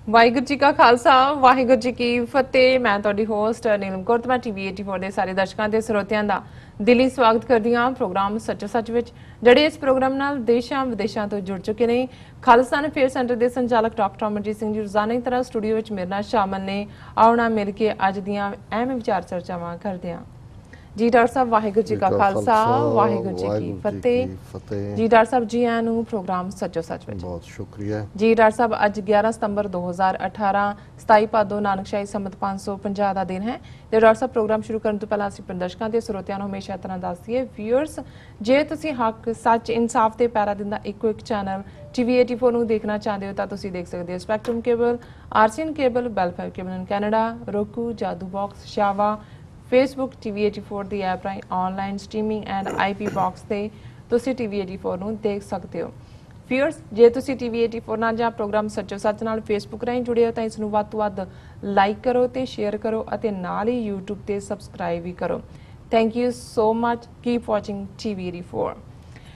ਵਾਹਿਗੁਰੂ ਜੀ ਕਾ ਖਾਲਸਾ ਵਾਹਿਗੁਰੂ ਜੀ ਕੀ ਫਤਿਹ। ਮੈਂ ਤੁਹਾਡੀ ਹੋਸਟ ਨੀਲਮ ਕੌਰ ਤੇ ਮੈਂ ਟੀਵੀ 84 ਦੇ ਸਾਰੇ ਦਰਸ਼ਕਾਂ ਤੇ ਸਰੋਤਿਆਂ ਦਾ ਦਿਲੀ ਸਵਾਗਤ ਕਰਦੀ ਹਾਂ ਪ੍ਰੋਗਰਾਮ ਸੱਚੋ ਸੱਚ ਵਿੱਚ, ਜਿਹੜੇ ਇਸ ਪ੍ਰੋਗਰਾਮ ਨਾਲ ਦੇਸ਼ਾਂ ਵਿਦੇਸ਼ਾਂ ਤੋਂ ਜੁੜ ਚੁੱਕੇ ਨੇ। ਖਾਲਿਸਤਾਨ ਅਫੇਅਰ ਸੈਂਟਰ ਦੇ ਸੰਚਾਲਕ ਡਾਕਟਰ ਅਮਰਜੀਤ ਸਿੰਘ ਜੀ ਰੋਜ਼ਾਨਾ ਦੀ ਤਰ੍ਹਾਂ ਸਟੂਡੀਓ ਵਿੱਚ ਮੇਰੇ ਨਾਲ ਸ਼ਾਮਲ ਨੇ। ਆਉਣਾ ਮਿਲ ਕੇ ਅੱਜ ਦੀਆਂ ਅਹਿਮ ਵਿਚਾਰ ਚਰਚਾਵਾਂ ਕਰਦੇ ਹਾਂ। जी डॉक्टर साहब वाहिगुरू जी का खालसा वाहिगुरू जी की फतेह। जी डॉक्टर साहब जी आयां नूं प्रोग्राम सचो सच विच बहुत शुक्रिया जी। डॉक्टर साहब अज 11 सितंबर 2018 27 भादो नानकशाही संमत 550 का दिन है। तो डॉक्टर साहब प्रोग्राम शुरू करने तो पहला असीं दर्शकों ते ਸਰੋਤਿਆਂ ਨੂੰ हमेशा तरह दस दईए व्यूअर्स, जे तुसीं हक सच इंसाफ ते पैरा दिंदा इक्को एक चैनल TV 84 ਨੂੰ देखना चाहते हो तो तुसीं देख सकते हो spectrum cable, RCN cable, welfare cable in Canada, roku, जादू बॉक्स, शावा, फेसबुक TV 84 ਦੀ ਐਪ ਰਾਹੀਂ online streaming and IP box ਤੇ ਤੁਸੀਂ TV 84 ਨੂੰ ਦੇਖ ਸਕਦੇ ਹੋ। ਵੀਅਰਸ, ਜੇ ਤੁਸੀਂ TV 84 ਨਾਲ ਜਾਂ ਪ੍ਰੋਗਰਾਮ ਸੱਚੋ ਸੱਚ ਨਾਲ ਫੇਸਬੁੱਕ ਰਾਹੀਂ ਜੁੜੇ ਹੋ ਤਾਂ ਇਸ ਨੂੰ ਵੱਧ ਤੋਂ ਵੱਧ ਲਾਈਕ ਕਰੋ ਤੇ ਸ਼ੇਅਰ ਕਰੋ ਅਤੇ ਨਾਲ ਹੀ YouTube ਤੇ ਸਬਸਕ੍ਰਾਈਬ ਵੀ ਕਰੋ। Thank you so much, keep watching TV 84।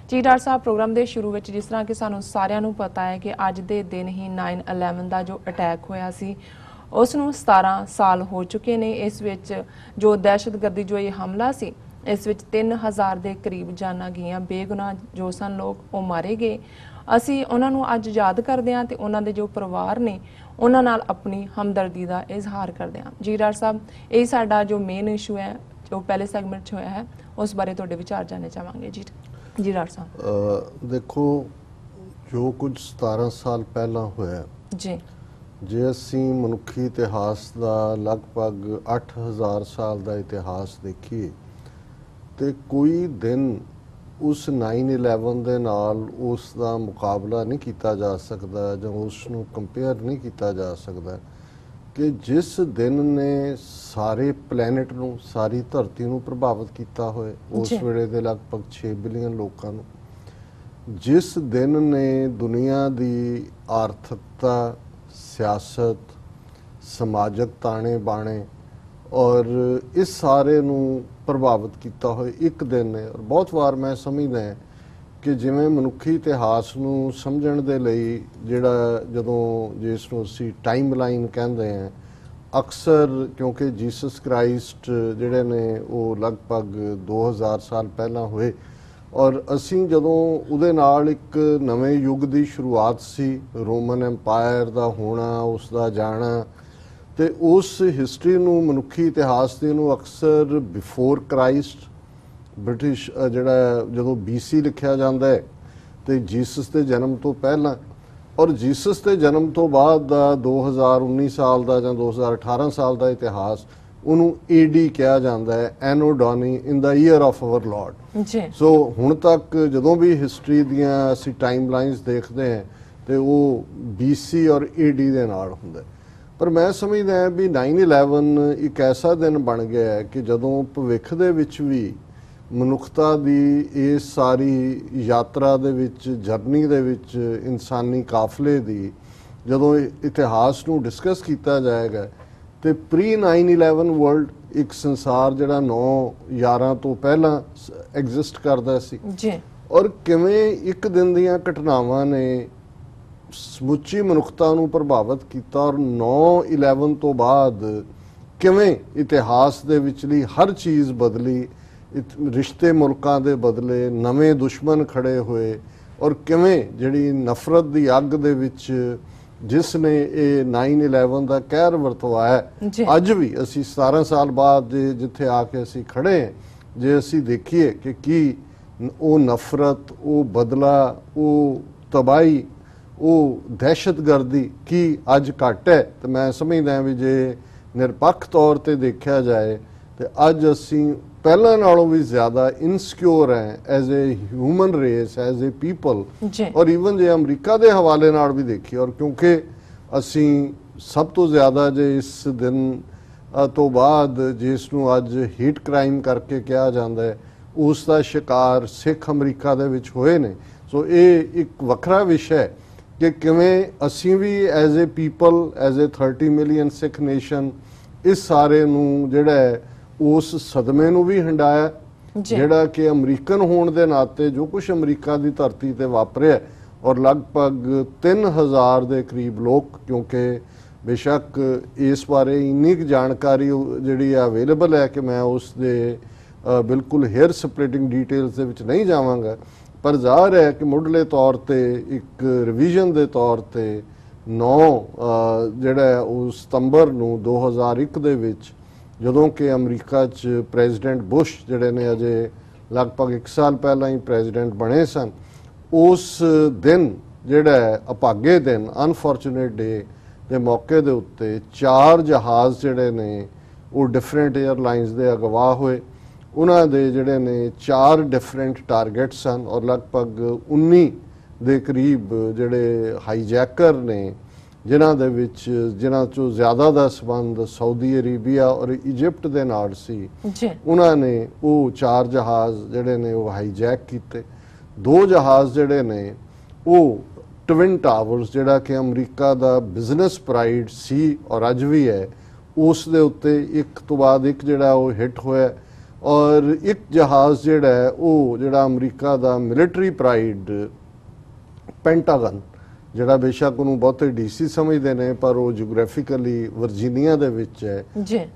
ਜੀ ਡਾਕਟਰ ਸਾਹਿਬ, ਪ੍ਰੋਗਰਾਮ ਦੇ ਸ਼ੁਰੂ ਵਿੱਚ ਜਿਸ ਤਰ੍ਹਾਂ ਕਿ ਸਾਨੂੰ ਸਾਰਿਆਂ ਨੂੰ ਪਤਾ ਹੈ ਕਿ ਅੱਜ ਦੇ ਦਿਨ ਹੀ 9/11 ਦਾ ਜੋ ਅਟੈਕ ਹੋਇਆ ਸੀ ਉਸ ਨੂੰ 17 ਸਾਲ ਹੋ ਚੁੱਕੇ ਨੇ। ਇਸ ਵਿੱਚ ਜੋ ਦਹਿਸ਼ਤਗਰਦੀ ਜੋ ਇਹ ਹਮਲਾ ਸੀ ਇਸ ਵਿੱਚ 3000 ਦੇ ਕਰੀਬ ਜਾਨਾਂ ਗਈਆਂ, ਬੇਗੁਨਾਹ ਜੋ ਸਨ ਲੋਕ ਉਹ ਮਾਰੇ ਗਏ। ਅਸੀਂ ਉਹਨਾਂ ਨੂੰ ਅੱਜ ਯਾਦ ਕਰਦੇ ਹਾਂ ਤੇ ਉਹਨਾਂ ਦੇ ਜੋ ਪਰਿਵਾਰ ਨੇ ਉਹਨਾਂ ਨਾਲ ਆਪਣੀ ਹਮਦਰਦੀ ਦਾ ਇਜ਼ਹਾਰ ਕਰਦੇ ਹਾਂ। ਜੀ ਡਾਕਟਰ ਸਾਹਿਬ, ਇਹ ਸਾਡਾ ਜੋ ਮੇਨ ਇਸ਼ੂ ਹੈ ਜੋ ਪਹਿਲੇ ਸੈਗਮੈਂਟ 'ਚ ਹੋਇਆ ਹੈ ਉਸ ਬਾਰੇ ਤੁਹਾਡੇ ਵਿਚਾਰ ਜਾਣਨੇ ਚਾਹਾਂਗੇ। ਜੀ ਜੀ ਡਾਕਟਰ ਸਾਹਿਬ। ਦੇਖੋ, ਜੋ ਕੁਝ 17 ਸਾਲ ਪਹਿਲਾਂ ਹੋਇਆ ਜੀ, ਜੇ ਅਸੀਂ ਮਨੁੱਖੀ ਇਤਿਹਾਸ ਦਾ ਲਗਭਗ 8000 ਸਾਲ ਦਾ ਇਤਿਹਾਸ ਦੇਖੀਏ ਤੇ ਕੋਈ ਦਿਨ ਉਸ 9/11 ਦੇ ਨਾਲ ਉਸ ਦਾ ਮੁਕਾਬਲਾ ਨਹੀਂ ਕੀਤਾ ਜਾ ਸਕਦਾ ਜਾਂ ਉਸ ਨੂੰ ਕੰਪੇਅਰ ਨਹੀਂ ਕੀਤਾ ਜਾ ਸਕਦਾ ਕਿ ਜਿਸ ਦਿਨ ਨੇ ਸਾਰੇ ਪਲੈਨਟ ਨੂੰ, ਸਾਰੀ ਧਰਤੀ ਨੂੰ ਪ੍ਰਭਾਵਿਤ ਕੀਤਾ ਹੋਏ, ਉਸ ਵੇਲੇ ਦੇ ਲਗਭਗ 6 ਬਿਲੀਅਨ ਲੋਕਾਂ ਨੂੰ, ਜਿਸ ਦਿਨ ਨੇ ਦੁਨੀਆ ਦੀ ਆਰਥਿਕਤਾ, ਸਿਆਸਤ, ਸਮਾਜਿਕ ਤਾਣੇ ਬਾਣੇ ਔਰ ਇਸ ਸਾਰੇ ਨੂੰ ਪ੍ਰਭਾਵਿਤ ਕੀਤਾ ਹੋਇਆ ਇੱਕ ਦਿਨ ਨੇ। ਔਰ ਬਹੁਤ ਵਾਰ ਮੈਂ ਸਮਝਦਾ ਕਿ ਜਿਵੇਂ ਮਨੁੱਖੀ ਇਤਿਹਾਸ ਨੂੰ ਸਮਝਣ ਦੇ ਲਈ ਜਿਹੜਾ ਜਦੋਂ ਜਿਸ ਨੂੰ ਅਸੀਂ ਟਾਈਮ ਲਾਈਨ ਕਹਿੰਦੇ ਹਾਂ, ਅਕਸਰ ਕਿਉਂਕਿ ਜੀਸਸ ਕ੍ਰਾਈਸਟ ਜਿਹੜੇ ਨੇ ਉਹ ਲਗਭਗ 2000 ਸਾਲ ਪਹਿਲਾਂ ਹੋਏ ਔਰ ਅਸੀਂ ਜਦੋਂ ਉਹਦੇ ਨਾਲ ਇੱਕ ਨਵੇਂ ਯੁੱਗ ਦੀ ਸ਼ੁਰੂਆਤ ਸੀ, ਰੋਮਨ ਐਮਪਾਇਰ ਦਾ ਹੋਣਾ, ਉਸ ਦਾ ਜਾਣਾ, ਤੇ ਉਸ ਹਿਸਟਰੀ ਨੂੰ, ਮਨੁੱਖੀ ਇਤਿਹਾਸ ਦੇ ਨੂੰ ਅਕਸਰ ਬਿਫੋਰ ਕ੍ਰਾਈਸਟ, ਬ੍ਰਿਟਿਸ਼ ਜਿਹੜਾ ਜਦੋਂ BC ਲਿਖਿਆ ਜਾਂਦਾ ਹੈ ਤੇ ਜੀਸਸ ਦੇ ਜਨਮ ਤੋਂ ਪਹਿਲਾਂ, ਔਰ ਜੀਸਸ ਦੇ ਜਨਮ ਤੋਂ ਬਾਅਦ ਦਾ 2019 ਸਾਲ ਦਾ ਜਾਂ 2018 ਸਾਲ ਦਾ ਇਤਿਹਾਸ ਉਹਨੂੰ AD ਕਿਹਾ ਜਾਂਦਾ ਹੈ, ਐਨੋ ਡੋਨੀ, ਇਨ ਦਾ ਈਅਰ ਆਫ ਆਵਰ ਲਾਰਡ। ਸੋ ਹੁਣ ਤੱਕ ਜਦੋਂ ਵੀ ਹਿਸਟਰੀ ਦੀਆਂ ਅਸੀਂ ਟਾਈਮ ਲਾਈਨਸ ਦੇਖਦੇ ਹਾਂ ਤੇ ਉਹ BC ਔਰ AD ਦੇ ਨਾਲ ਹੁੰਦਾ। ਪਰ ਮੈਂ ਸਮਝਦਾ ਹਾਂ ਵੀ 9/11 ਇੱਕ ਐਸਾ ਦਿਨ ਬਣ ਗਿਆ ਹੈ ਕਿ ਜਦੋਂ ਭਵਿੱਖ ਦੇ ਵਿੱਚ ਵੀ ਮਨੁੱਖਤਾ ਦੀ ਇਸ ਸਾਰੀ ਯਾਤਰਾ ਦੇ ਵਿੱਚ, ਜਰਨੀ ਦੇ ਵਿੱਚ, ਇਨਸਾਨੀ ਕਾਫਲੇ ਦੀ ਜਦੋਂ ਇਤਿਹਾਸ ਨੂੰ ਡਿਸਕਸ ਕੀਤਾ ਜਾਏਗਾ ਤੇ ਪ੍ਰੀ 9/11 ਵਰਲਡ ਇੱਕ ਸੰਸਾਰ ਜਿਹੜਾ 9/11 ਤੋਂ ਪਹਿਲਾਂ ਐਗਜ਼ਿਸਟ ਕਰਦਾ ਸੀ ਜੀ, ਔਰ ਕਿਵੇਂ ਇੱਕ ਦਿਨ ਦੀਆਂ ਘਟਨਾਵਾਂ ਨੇ ਸਮੁੱਚੀ ਮਨੁੱਖਤਾ ਨੂੰ ਪ੍ਰਭਾਵਿਤ ਕੀਤਾ ਔਰ 9/11 ਤੋਂ ਬਾਅਦ ਕਿਵੇਂ ਇਤਿਹਾਸ ਦੇ ਵਿਚਲੀ ਹਰ ਚੀਜ਼ ਬਦਲੀ, ਰਿਸ਼ਤੇ ਮੁਲਕਾਂ ਦੇ ਬਦਲੇ, ਨਵੇਂ ਦੁਸ਼ਮਣ ਖੜੇ ਹੋਏ ਔਰ ਕਿਵੇਂ ਜਿਹੜੀ ਨਫ਼ਰਤ ਦੀ ਅੱਗ ਦੇ ਵਿੱਚ ਜਿਸ ਨੇ ਇਹ 9/11 ਦਾ ਕਹਿਰ ਵਰਤਵਾਇਆ, ਅੱਜ ਵੀ ਅਸੀਂ 17 ਸਾਲ ਬਾਅਦ ਜਿੱਥੇ ਆ ਕੇ ਅਸੀਂ ਖੜੇ ਹਾਂ, ਜੇ ਅਸੀਂ ਦੇਖੀਏ ਕਿ ਕੀ ਉਹ ਨਫ਼ਰਤ, ਉਹ ਬਦਲਾ, ਉਹ ਤਬਾਹੀ, ਉਹ ਦਹਿਸ਼ਤਗਰਦੀ ਕੀ ਅੱਜ ਘੱਟ ਹੈ, ਤੇ ਮੈਂ ਸਮਝਦਾ ਵੀ ਜੇ ਨਿਰਪੱਖ ਤੌਰ ਤੇ ਦੇਖਿਆ ਜਾਏ ਤੇ ਅੱਜ ਅਸੀਂ ਪਹਿਲਾਂ ਨਾਲੋਂ ਵੀ ਜ਼ਿਆਦਾ ਇਨਸਿਕਿਉਰ ਹੈ as a human race, as a people. ਔਰ ਈਵਨ ਜੇ ਅਮਰੀਕਾ ਦੇ ਹਵਾਲੇ ਨਾਲ ਵੀ ਦੇਖੀਏ, ਔਰ ਕਿਉਂਕਿ ਅਸੀਂ ਸਭ ਤੋਂ ਜ਼ਿਆਦਾ ਜੇ ਇਸ ਦਿਨ ਤੋਂ ਬਾਅਦ ਜਿਸ ਨੂੰ ਅੱਜ ਹੀਟ ਕ੍ਰਾਈਮ ਕਰਕੇ ਕਿਹਾ ਜਾਂਦਾ ਹੈ ਉਸ ਦਾ ਸ਼ਿਕਾਰ ਸਿੱਖ ਅਮਰੀਕਾ ਦੇ ਵਿੱਚ ਹੋਏ ਨੇ। ਸੋ ਇਹ ਇੱਕ ਵੱਖਰਾ ਵਿਸ਼ਾ ਹੈ ਕਿ ਕਿਵੇਂ ਅਸੀਂ ਵੀ as a people, as a 30 million Sikh nation ਇਸ ਸਾਰੇ ਨੂੰ ਜਿਹੜਾ ਹੈ ਉਸ ਸਦਮੇ ਨੂੰ ਵੀ ਹੰਡਾਇਆ ਜਿਹੜਾ ਕਿ ਅਮਰੀਕਨ ਹੋਣ ਦੇ ਨਾਤੇ ਜੋ ਕੁਝ ਅਮਰੀਕਾ ਦੀ ਧਰਤੀ ਤੇ ਵਾਪਰਿਆ ਔਰ ਲਗਭਗ 3000 ਦੇ ਕਰੀਬ ਲੋਕ, ਕਿਉਂਕਿ बेशक इस बारे इन्नी कुछ जानकारी जिहड़ी अवेलेबल है कि मैं उस दे बिल्कुल हेयर स्प्लिटिंग डिटेल्स दे विच नहीं जावांगा, पर ज़ाहिर है कि मुढ़ले तौर ते एक रिवीजन दे तौर ते 9 ਜਿਹੜਾ ਉਹ ਸਤੰਬਰ ਨੂੰ 2001 ਦੇ ਵਿੱਚ ਜਦੋਂ ਕਿ ਅਮਰੀਕਾ 'ਚ ਪ੍ਰੈਜ਼ੀਡੈਂਟ ਬੁਸ਼ ਜਿਹੜੇ ਨੇ ਅਜੇ ਲਗਭਗ 1 ਸਾਲ ਪਹਿਲਾਂ ਹੀ ਪ੍ਰੈਜ਼ੀਡੈਂਟ ਬਣੇ ਸਨ, ਉਸ ਦਿਨ ਜਿਹੜਾ ਅਭਾਗੇ ਦਿਨ ਅਨਫੋਰਚੂਨੇਟ ਡੇ ਦੇ ਮੌਕੇ ਦੇ ਉੱਤੇ 4 ਜਹਾਜ਼ ਜਿਹੜੇ ਨੇ ਉਹ ਡਿਫਰੈਂਟ 에ਅਰਲਾਈਨਸ ਦੇ ਅਗਵਾ ਹੋਏ। ਉਹਨਾਂ ਦੇ ਜਿਹੜੇ ਨੇ 4 ਡਿਫਰੈਂਟ ਟਾਰਗੇਟ ਸਨ ਔਰ ਲਗਭਗ 19 ਦੇ ਕਰੀਬ ਜਿਹੜੇ ਹਾਈਜੈਕਰ ਨੇ ਜਿਨ੍ਹਾਂ ਚੋਂ ਜ਼ਿਆਦਾ ਦਾ ਸੰਬੰਧ ਸਾਊਦੀ ਅਰੇਬੀਆ ਔਰ ਇਜਿਪਟ ਦੇ ਨਾਲ ਸੀ, ਉਹਨਾਂ ਨੇ ਉਹ 4 ਜਹਾਜ਼ ਜਿਹੜੇ ਨੇ ਉਹ ਹਾਈਜੈਕ ਕੀਤੇ। 2 ਜਹਾਜ਼ ਜਿਹੜੇ ਨੇ ਉਹ ਟਵਿਨ ਟਾਵਰਸ ਜਿਹੜਾ ਕਿ ਅਮਰੀਕਾ ਦਾ ਬਿਜ਼ਨਸ ਪ੍ਰਾਈਡ ਸੀ ਔਰ ਅੱਜ ਵੀ ਹੈ, ਉਸ ਦੇ ਉੱਤੇ ਇੱਕ ਤੋਂ ਬਾਅਦ ਇੱਕ ਜਿਹੜਾ ਉਹ ਹਿੱਟ ਹੋਇਆ। ਔਰ ਇੱਕ ਜਹਾਜ਼ ਜਿਹੜਾ ਉਹ ਜਿਹੜਾ ਅਮਰੀਕਾ ਦਾ ਮਿਲਟਰੀ ਪ੍ਰਾਈਡ ਪੈਂਟਾਗਨ ਜਿਹੜਾ ਬੇਸ਼ੱਕ ਉਹਨੂੰ ਬਹੁਤੇ ਡੀਸੀ ਸਮਝਦੇ ਨੇ ਪਰ ਉਹ ਜਿਓਗ੍ਰਾਫਿਕਲੀ ਵਰਜੀਨੀਆ ਦੇ ਵਿੱਚ ਹੈ,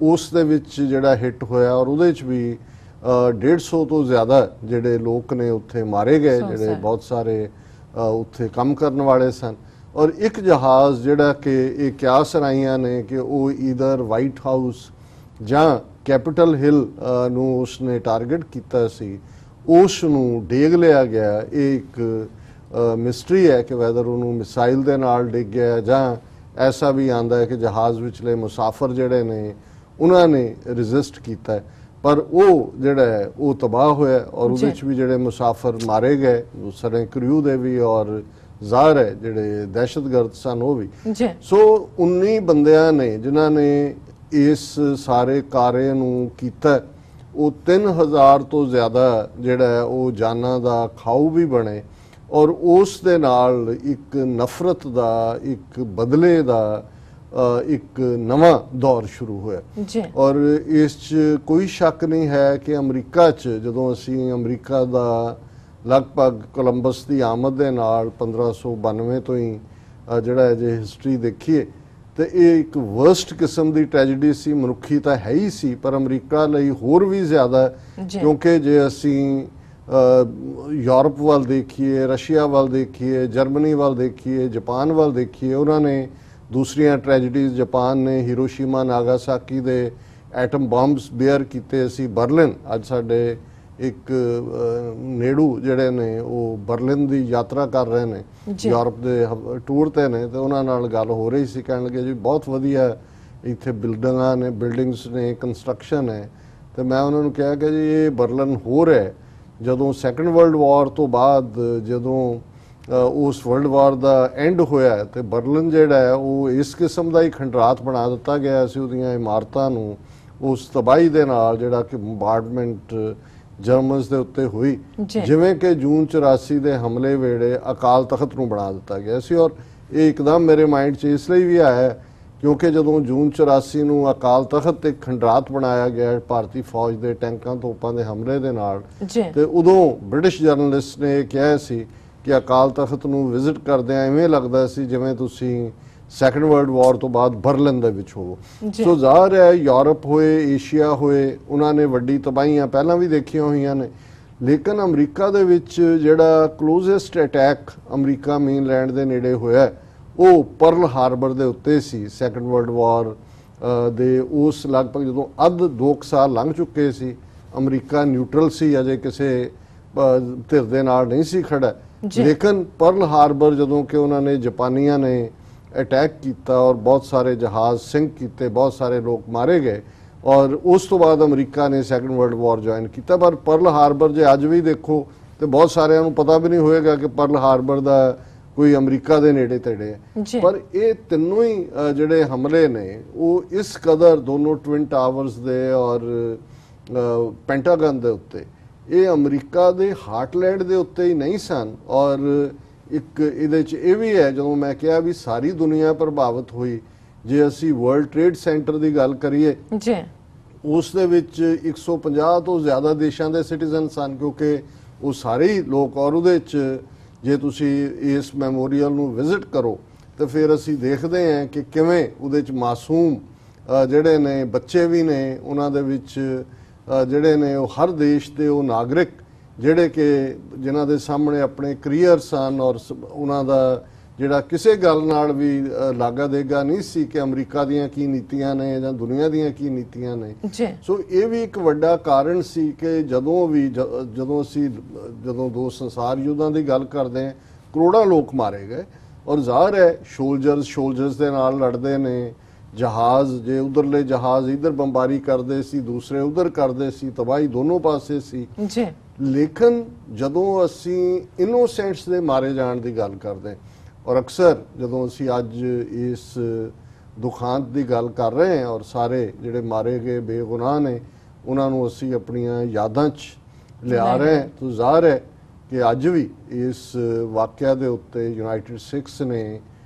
ਉਸ ਦੇ ਵਿੱਚ ਜਿਹੜਾ ਹਿੱਟ ਹੋਇਆ ਔਰ ਉਹਦੇ 'ਚ ਵੀ 150 ਤੋਂ ਜ਼ਿਆਦਾ ਜਿਹੜੇ ਲੋਕ ਨੇ ਉੱਥੇ ਮਾਰੇ ਗਏ, ਜਿਹੜੇ ਬਹੁਤ ਸਾਰੇ ਉੱਥੇ ਕੰਮ ਕਰਨ ਵਾਲੇ ਸਨ। ਔਰ ਇੱਕ ਜਹਾਜ਼ ਜਿਹੜਾ ਕਿ ਇਹ ਕਿਆਸ ਰਾਈਆਂ ਨੇ ਕਿ ਉਹ ਈਦਰ ਵਾਈਟ ਹਾਊਸ ਜਾਂ ਕੈਪੀਟਲ ਹਿੱਲ ਨੂੰ ਉਸਨੇ ਟਾਰਗੇਟ ਕੀਤਾ ਸੀ, ਉਸ ਨੂੰ ਡੇਗ ਲਿਆ ਗਿਆ। ਇਹ ਇੱਕ ਮਿਸਟਰੀ ਹੈ ਕਿ ਵੈਦਰ ਉਹਨੂੰ ਮਿਸਾਈਲ ਦੇ ਨਾਲ ਡਿੱਗ ਗਿਆ ਜਾਂ ਐਸਾ ਵੀ ਆਂਦਾ ਹੈ ਕਿ ਜਹਾਜ਼ ਵਿਚਲੇ ਮੁਸਾਫਰ ਜਿਹੜੇ ਨੇ ਉਹਨਾਂ ਨੇ ਰੈਜ਼ਿਸਟ ਕੀਤਾ, ਪਰ ਉਹ ਜਿਹੜਾ ਹੈ ਉਹ ਤਬਾਹ ਹੋਇਆ ਔਰ ਉਹਦੇ ਵਿੱਚ ਵੀ ਜਿਹੜੇ ਮੁਸਾਫਰ ਮਾਰੇ ਗਏ, ਸਾਰੇ ਕਰੂ ਦੇ ਵੀ ਔਰ ਜ਼ਾਹਰ ਹੈ ਜਿਹੜੇ ਦਹਿਸ਼ਤਗਰਦ ਸਨ ਉਹ ਵੀ। ਸੋ 19 ਬੰਦਿਆਂ ਨੇ ਜਿਨ੍ਹਾਂ ਨੇ ਇਸ ਸਾਰੇ ਕਾਰੇ ਨੂੰ ਕੀਤਾ, ਉਹ 3000 ਤੋਂ ਜ਼ਿਆਦਾ ਜਿਹੜਾ ਉਹ ਜਾਨਾਂ ਦਾ ਖਾਊ ਵੀ ਬਣੇ ਔਰ ਉਸ ਦੇ ਨਾਲ ਇੱਕ ਨਫ਼ਰਤ ਦਾ, ਇੱਕ ਬਦਲੇ ਦਾ ਇੱਕ ਨਵਾਂ ਦੌਰ ਸ਼ੁਰੂ ਹੋਇਆ। ਔਰ ਇਸ 'ਚ ਕੋਈ ਸ਼ੱਕ ਨਹੀਂ ਹੈ ਕਿ ਅਮਰੀਕਾ 'ਚ ਜਦੋਂ ਅਸੀਂ ਅਮਰੀਕਾ ਦਾ ਲਗਭਗ ਕੋਲੰਬਸ ਦੀ ਆਮਦ ਦੇ ਨਾਲ 1592 ਤੋਂ ਹੀ ਜਿਹੜਾ ਜੇ ਹਿਸਟਰੀ ਦੇਖੀਏ ਤੇ ਇਹ ਇੱਕ ਵਰਸਟ ਕਿਸਮ ਦੀ ਟ੍ਰੈਜੇਡੀ ਸੀ। ਮਨੁੱਖੀ ਤਾਂ ਹੈ ਹੀ ਸੀ ਪਰ ਅਮਰੀਕਾ ਲਈ ਹੋਰ ਵੀ ਜ਼ਿਆਦਾ, ਕਿਉਂਕਿ ਜੇ ਅਸੀਂ ਯੂਰਪ ਵੱਲ ਦੇਖੀਏ, ਰਸ਼ੀਆ ਵੱਲ ਦੇਖੀਏ, ਜਰਮਨੀ ਵੱਲ ਦੇਖੀਏ, ਜਾਪਾਨ ਵੱਲ ਦੇਖੀਏ, ਉਹਨਾਂ ਨੇ ਦੂਸਰੀਆਂ ਟ੍ਰੈਜੇਡੀਜ਼, ਜਾਪਾਨ ਨੇ ਹੀਰੋਸ਼ੀਮਾ ਨਾਗਾਸਾਕੀ ਦੇ ਐਟਮ ਬੰਬਸ ਬੇਅਰ ਕੀਤੇ ਸੀ। ਬਰਲਿਨ ਅੱਜ ਸਾਡੇ ਇੱਕ ਨੇੜੂ ਜਿਹੜੇ ਨੇ ਉਹ ਬਰਲਿਨ ਦੀ ਯਾਤਰਾ ਕਰ ਰਹੇ ਨੇ, ਯੂਰਪ ਦੇ ਟੂਰ ਤੇ ਨੇ, ਤੇ ਉਹਨਾਂ ਨਾਲ ਗੱਲ ਹੋ ਰਹੀ ਸੀ, ਕਹਿਣ ਲੱਗੇ ਜੀ ਬਹੁਤ ਵਧੀਆ ਇੱਥੇ ਬਿਲਡਿੰਗਸ ਨੇ, ਕੰਸਟਰਕਸ਼ਨ ਹੈ। ਤੇ ਮੈਂ ਉਹਨਾਂ ਨੂੰ ਕਿਹਾ ਕਿ ਜੀ ਇਹ ਬਰਲਿਨ ਹੋਰ ਹੈ ਜਦੋਂ ਸੈਕੰਡ ਵਰਲਡ ਵਾਰ ਤੋਂ ਬਾਅਦ ਜਦੋਂ ਉਸ ਵਰਲਡ ਵਾਰ ਦਾ ਐਂਡ ਹੋਇਆ ਤੇ ਬਰਲਿਨ ਜਿਹੜਾ ਹੈ ਉਹ ਇਸ ਕਿਸਮ ਦਾ ਹੀ ਖੰਡਰਾਤ ਬਣਾ ਦਿੱਤਾ ਗਿਆ ਸੀ ਉਹਦੀਆਂ ਇਮਾਰਤਾਂ ਨੂੰ, ਉਸ ਤਬਾਹੀ ਦੇ ਨਾਲ ਜਿਹੜਾ ਕਿ ਬੰਬਾਰਡਮੈਂਟ ਜਰਮਨਸ ਦੇ ਉੱਤੇ ਹੋਈ, ਜਿਵੇਂ ਕਿ ਜੂਨ 84 ਦੇ ਹਮਲੇ ਵੇਲੇ ਅਕਾਲ ਤਖਤ ਨੂੰ ਬਣਾ ਦਿੱਤਾ ਗਿਆ ਸੀ। ਔਰ ਇਹ ਇੱਕਦਮ ਮੇਰੇ ਮਾਈਂਡ 'ਚ ਇਸ ਲਈ ਵੀ ਆਇਆ ਕਿਉਂਕਿ ਜਦੋਂ ਜੂਨ 84 ਨੂੰ ਅਕਾਲ ਤਖਤ ਤੇ ਖੰਡਰਾਤ ਬਣਾਇਆ ਗਿਆ ਭਾਰਤੀ ਫੌਜ ਦੇ ਟੈਂਕਾਂ ਤੋਪਾਂ ਦੇ ਹਮਲੇ ਦੇ ਨਾਲ, ਤੇ ਉਦੋਂ ਬ੍ਰਿਟਿਸ਼ ਜਰਨਲਿਸਟ ਨੇ ਕਿਹਾ ਸੀ ਕਿ ਅਕਾਲ ਤਖਤ ਨੂੰ ਵਿਜ਼ਿਟ ਕਰਦਿਆਂ ਐਵੇਂ ਲੱਗਦਾ ਸੀ ਜਿਵੇਂ ਤੁਸੀਂ ਸੈਕੰਡ ਵਰਲਡ ਵਾਰ ਤੋਂ ਬਾਅਦ ਬਰਲਿਨ ਦੇ ਵਿੱਚ ਹੋਵੋ। ਸੋ ਜ਼ਾਹਰ ਹੈ ਯੂਰਪ ਹੋਏ, ਏਸ਼ੀਆ ਹੋਏ, ਉਹਨਾਂ ਨੇ ਵੱਡੀ ਤਬਾਹੀਆਂ ਪਹਿਲਾਂ ਵੀ ਦੇਖੀਆਂ ਹੋਈਆਂ ਨੇ, ਲੇਕਿਨ ਅਮਰੀਕਾ ਦੇ ਵਿੱਚ ਜਿਹੜਾ ਕਲੋਜ਼ੈਸਟ ਅਟੈਕ ਅਮਰੀਕਾ ਮੇਨਲੈਂਡ ਦੇ ਨੇੜੇ ਹੋਇਆ ਉਹ ਪਰਲ ਹਾਰਬਰ ਦੇ ਉੱਤੇ ਸੀ। ਸੈਕੰਡ ਵਰਲਡ ਵਾਰ ਦੇ ਉਸ ਲਗਭਗ ਜਦੋਂ 2 ਸਾਲ ਲੰਘ ਚੁੱਕੇ ਸੀ, ਅਮਰੀਕਾ ਨਿਊਟਰਲ ਸੀ, ਅਜੇ ਕਿਸੇ ਧਿਰ ਦੇ ਨਾਲ ਨਹੀਂ ਸੀ ਖੜਾ, ਲੇਕਿਨ ਪਰਲ ਹਾਰਬਰ ਜਦੋਂ ਕਿ ਉਹਨਾਂ ਨੇ ਜਾਪਾਨੀਆਂ ਨੇ ਅਟੈਕ ਕੀਤਾ ਔਰ ਬਹੁਤ ਸਾਰੇ ਜਹਾਜ਼ ਸਿੰਕ ਕੀਤੇ, ਬਹੁਤ ਸਾਰੇ ਲੋਕ ਮਾਰੇ ਗਏ ਔਰ ਉਸ ਤੋਂ ਬਾਅਦ ਅਮਰੀਕਾ ਨੇ ਸੈਕੰਡ ਵਰਲਡ ਵਾਰ ਜੁਆਇਨ ਕੀਤਾ। ਪਰ ਪਰਲ ਹਾਰਬਰ ਜੇ ਅੱਜ ਵੀ ਦੇਖੋ ਤੇ ਬਹੁਤ ਸਾਰਿਆਂ ਨੂੰ ਪਤਾ ਵੀ ਨਹੀਂ ਹੋਏਗਾ ਕਿ ਪਰਲ ਹਾਰਬਰ ਦਾ ਕੋਈ ਅਮਰੀਕਾ ਦੇ ਨੇੜੇ ਤੇੜੇ ਹੈ। ਪਰ ਇਹ ਤਿੰਨੋਂ ਹੀ ਜਿਹੜੇ ਹਮਲੇ ਨੇ ਉਹ ਇਸ ਕਦਰ ਦੋਨੋਂ ਟਵਿਨ ਟਾਵਰਸ ਦੇ ਔਰ ਪੈਂਟਾਗਨ ਦੇ ਉੱਤੇ, ਇਹ ਅਮਰੀਕਾ ਦੇ ਹਾਰਟਲੈਂਡ ਦੇ ਉੱਤੇ ਹੀ ਨਹੀਂ ਸਨ। ਔਰ ਇੱਕ ਇਹਦੇ 'ਚ ਇਹ ਵੀ ਹੈ, ਜਦੋਂ ਮੈਂ ਕਿਹਾ ਵੀ ਸਾਰੀ ਦੁਨੀਆ ਪ੍ਰਭਾਵਿਤ ਹੋਈ, ਜੇ ਅਸੀਂ ਵਰਲਡ ਟ੍ਰੇਡ ਸੈਂਟਰ ਦੀ ਗੱਲ ਕਰੀਏ ਉਸ ਦੇ ਵਿੱਚ 150 ਤੋਂ ਜ਼ਿਆਦਾ ਦੇਸ਼ਾਂ ਦੇ ਸਿਟੀਜ਼ਨ ਸਨ, ਕਿਉਂਕਿ ਉਹ ਸਾਰੇ ਹੀ ਲੋਕ, ਔਰ ਉਹਦੇ 'ਚ ਜੇ ਤੁਸੀਂ ਇਸ ਮੈਮੋਰੀਅਲ ਨੂੰ ਵਿਜ਼ਿਟ ਕਰੋ ਤੇ ਫਿਰ ਅਸੀਂ ਦੇਖਦੇ ਹਾਂ ਕਿ ਕਿਵੇਂ ਉਹਦੇ ਚ ਮਾਸੂਮ ਜਿਹੜੇ ਨੇ ਬੱਚੇ ਵੀ ਨੇ, ਉਹਨਾਂ ਦੇ ਵਿੱਚ ਜਿਹੜੇ ਨੇ ਉਹ ਹਰ ਦੇਸ਼ ਦੇ ਉਹ ਨਾਗਰਿਕ ਜਿਹੜੇ ਕਿ ਜਿਨ੍ਹਾਂ ਦੇ ਸਾਹਮਣੇ ਆਪਣੇ ਕਰੀਅਰ ਸਨ ਔਰ ਉਹਨਾਂ ਦਾ ਜਿਹੜਾ ਕਿਸੇ ਗੱਲ ਨਾਲ ਵੀ ਲਾਗਾ ਦੇਗਾ ਨਹੀਂ ਸੀ ਕਿ ਅਮਰੀਕਾ ਦੀਆਂ ਕੀ ਨੀਤੀਆਂ ਨੇ ਜਾਂ ਦੁਨੀਆ ਦੀਆਂ ਕੀ ਨੀਤੀਆਂ ਨੇ। ਸੋ ਇਹ ਵੀ ਇੱਕ ਵੱਡਾ ਕਾਰਨ ਸੀ ਕਿ ਜਦੋਂ ਦੋ ਸੰਸਾਰ ਯੁੱਧਾਂ ਦੀ ਗੱਲ ਕਰਦੇ ਹਾਂ, ਕਰੋੜਾਂ ਲੋਕ ਮਾਰੇ ਗਏ ਔਰ ਜ਼ਾਹਰ ਹੈ ਸ਼ੋਲਜਰਸ ਦੇ ਨਾਲ ਲੜਦੇ ਨੇ, ਜਹਾਜ਼ ਜੇ ਉਧਰਲੇ ਜਹਾਜ਼ ਇਧਰ ਬੰਬਾਰੀ ਕਰਦੇ ਸੀ, ਦੂਸਰੇ ਉਧਰ ਕਰਦੇ ਸੀ, ਤਬਾਹੀ ਦੋਨੋਂ ਪਾਸੇ ਸੀ। ਲੇਕਿਨ ਜਦੋਂ ਅਸੀਂ ਇਨੋਸੈਂਟਸ ਦੇ ਮਾਰੇ ਜਾਣ ਦੀ ਗੱਲ ਕਰਦੇ ਔਰ ਅਕਸਰ ਜਦੋਂ ਅਸੀਂ ਅੱਜ ਇਸ ਦੁਖਾਂਤ ਦੀ ਗੱਲ ਕਰ ਰਹੇ ਹਾਂ ਔਰ ਸਾਰੇ ਜਿਹੜੇ ਮਾਰੇ ਗਏ ਬੇਗੁਨਾਹ ਨੇ ਉਹਨਾਂ ਨੂੰ ਅਸੀਂ ਆਪਣੀਆਂ ਯਾਦਾਂ 'ਚ ਲਿਆ ਰਹੇ ਹਾਂ, ਤਾਂ ਜ਼ਾਹਰ ਹੈ ਕਿ ਅੱਜ ਵੀ ਇਸ ਵਾਕਿਆ ਦੇ ਉੱਤੇ ਯੂਨਾਈਟਿਡ ਸਿਕਸ ਨੇ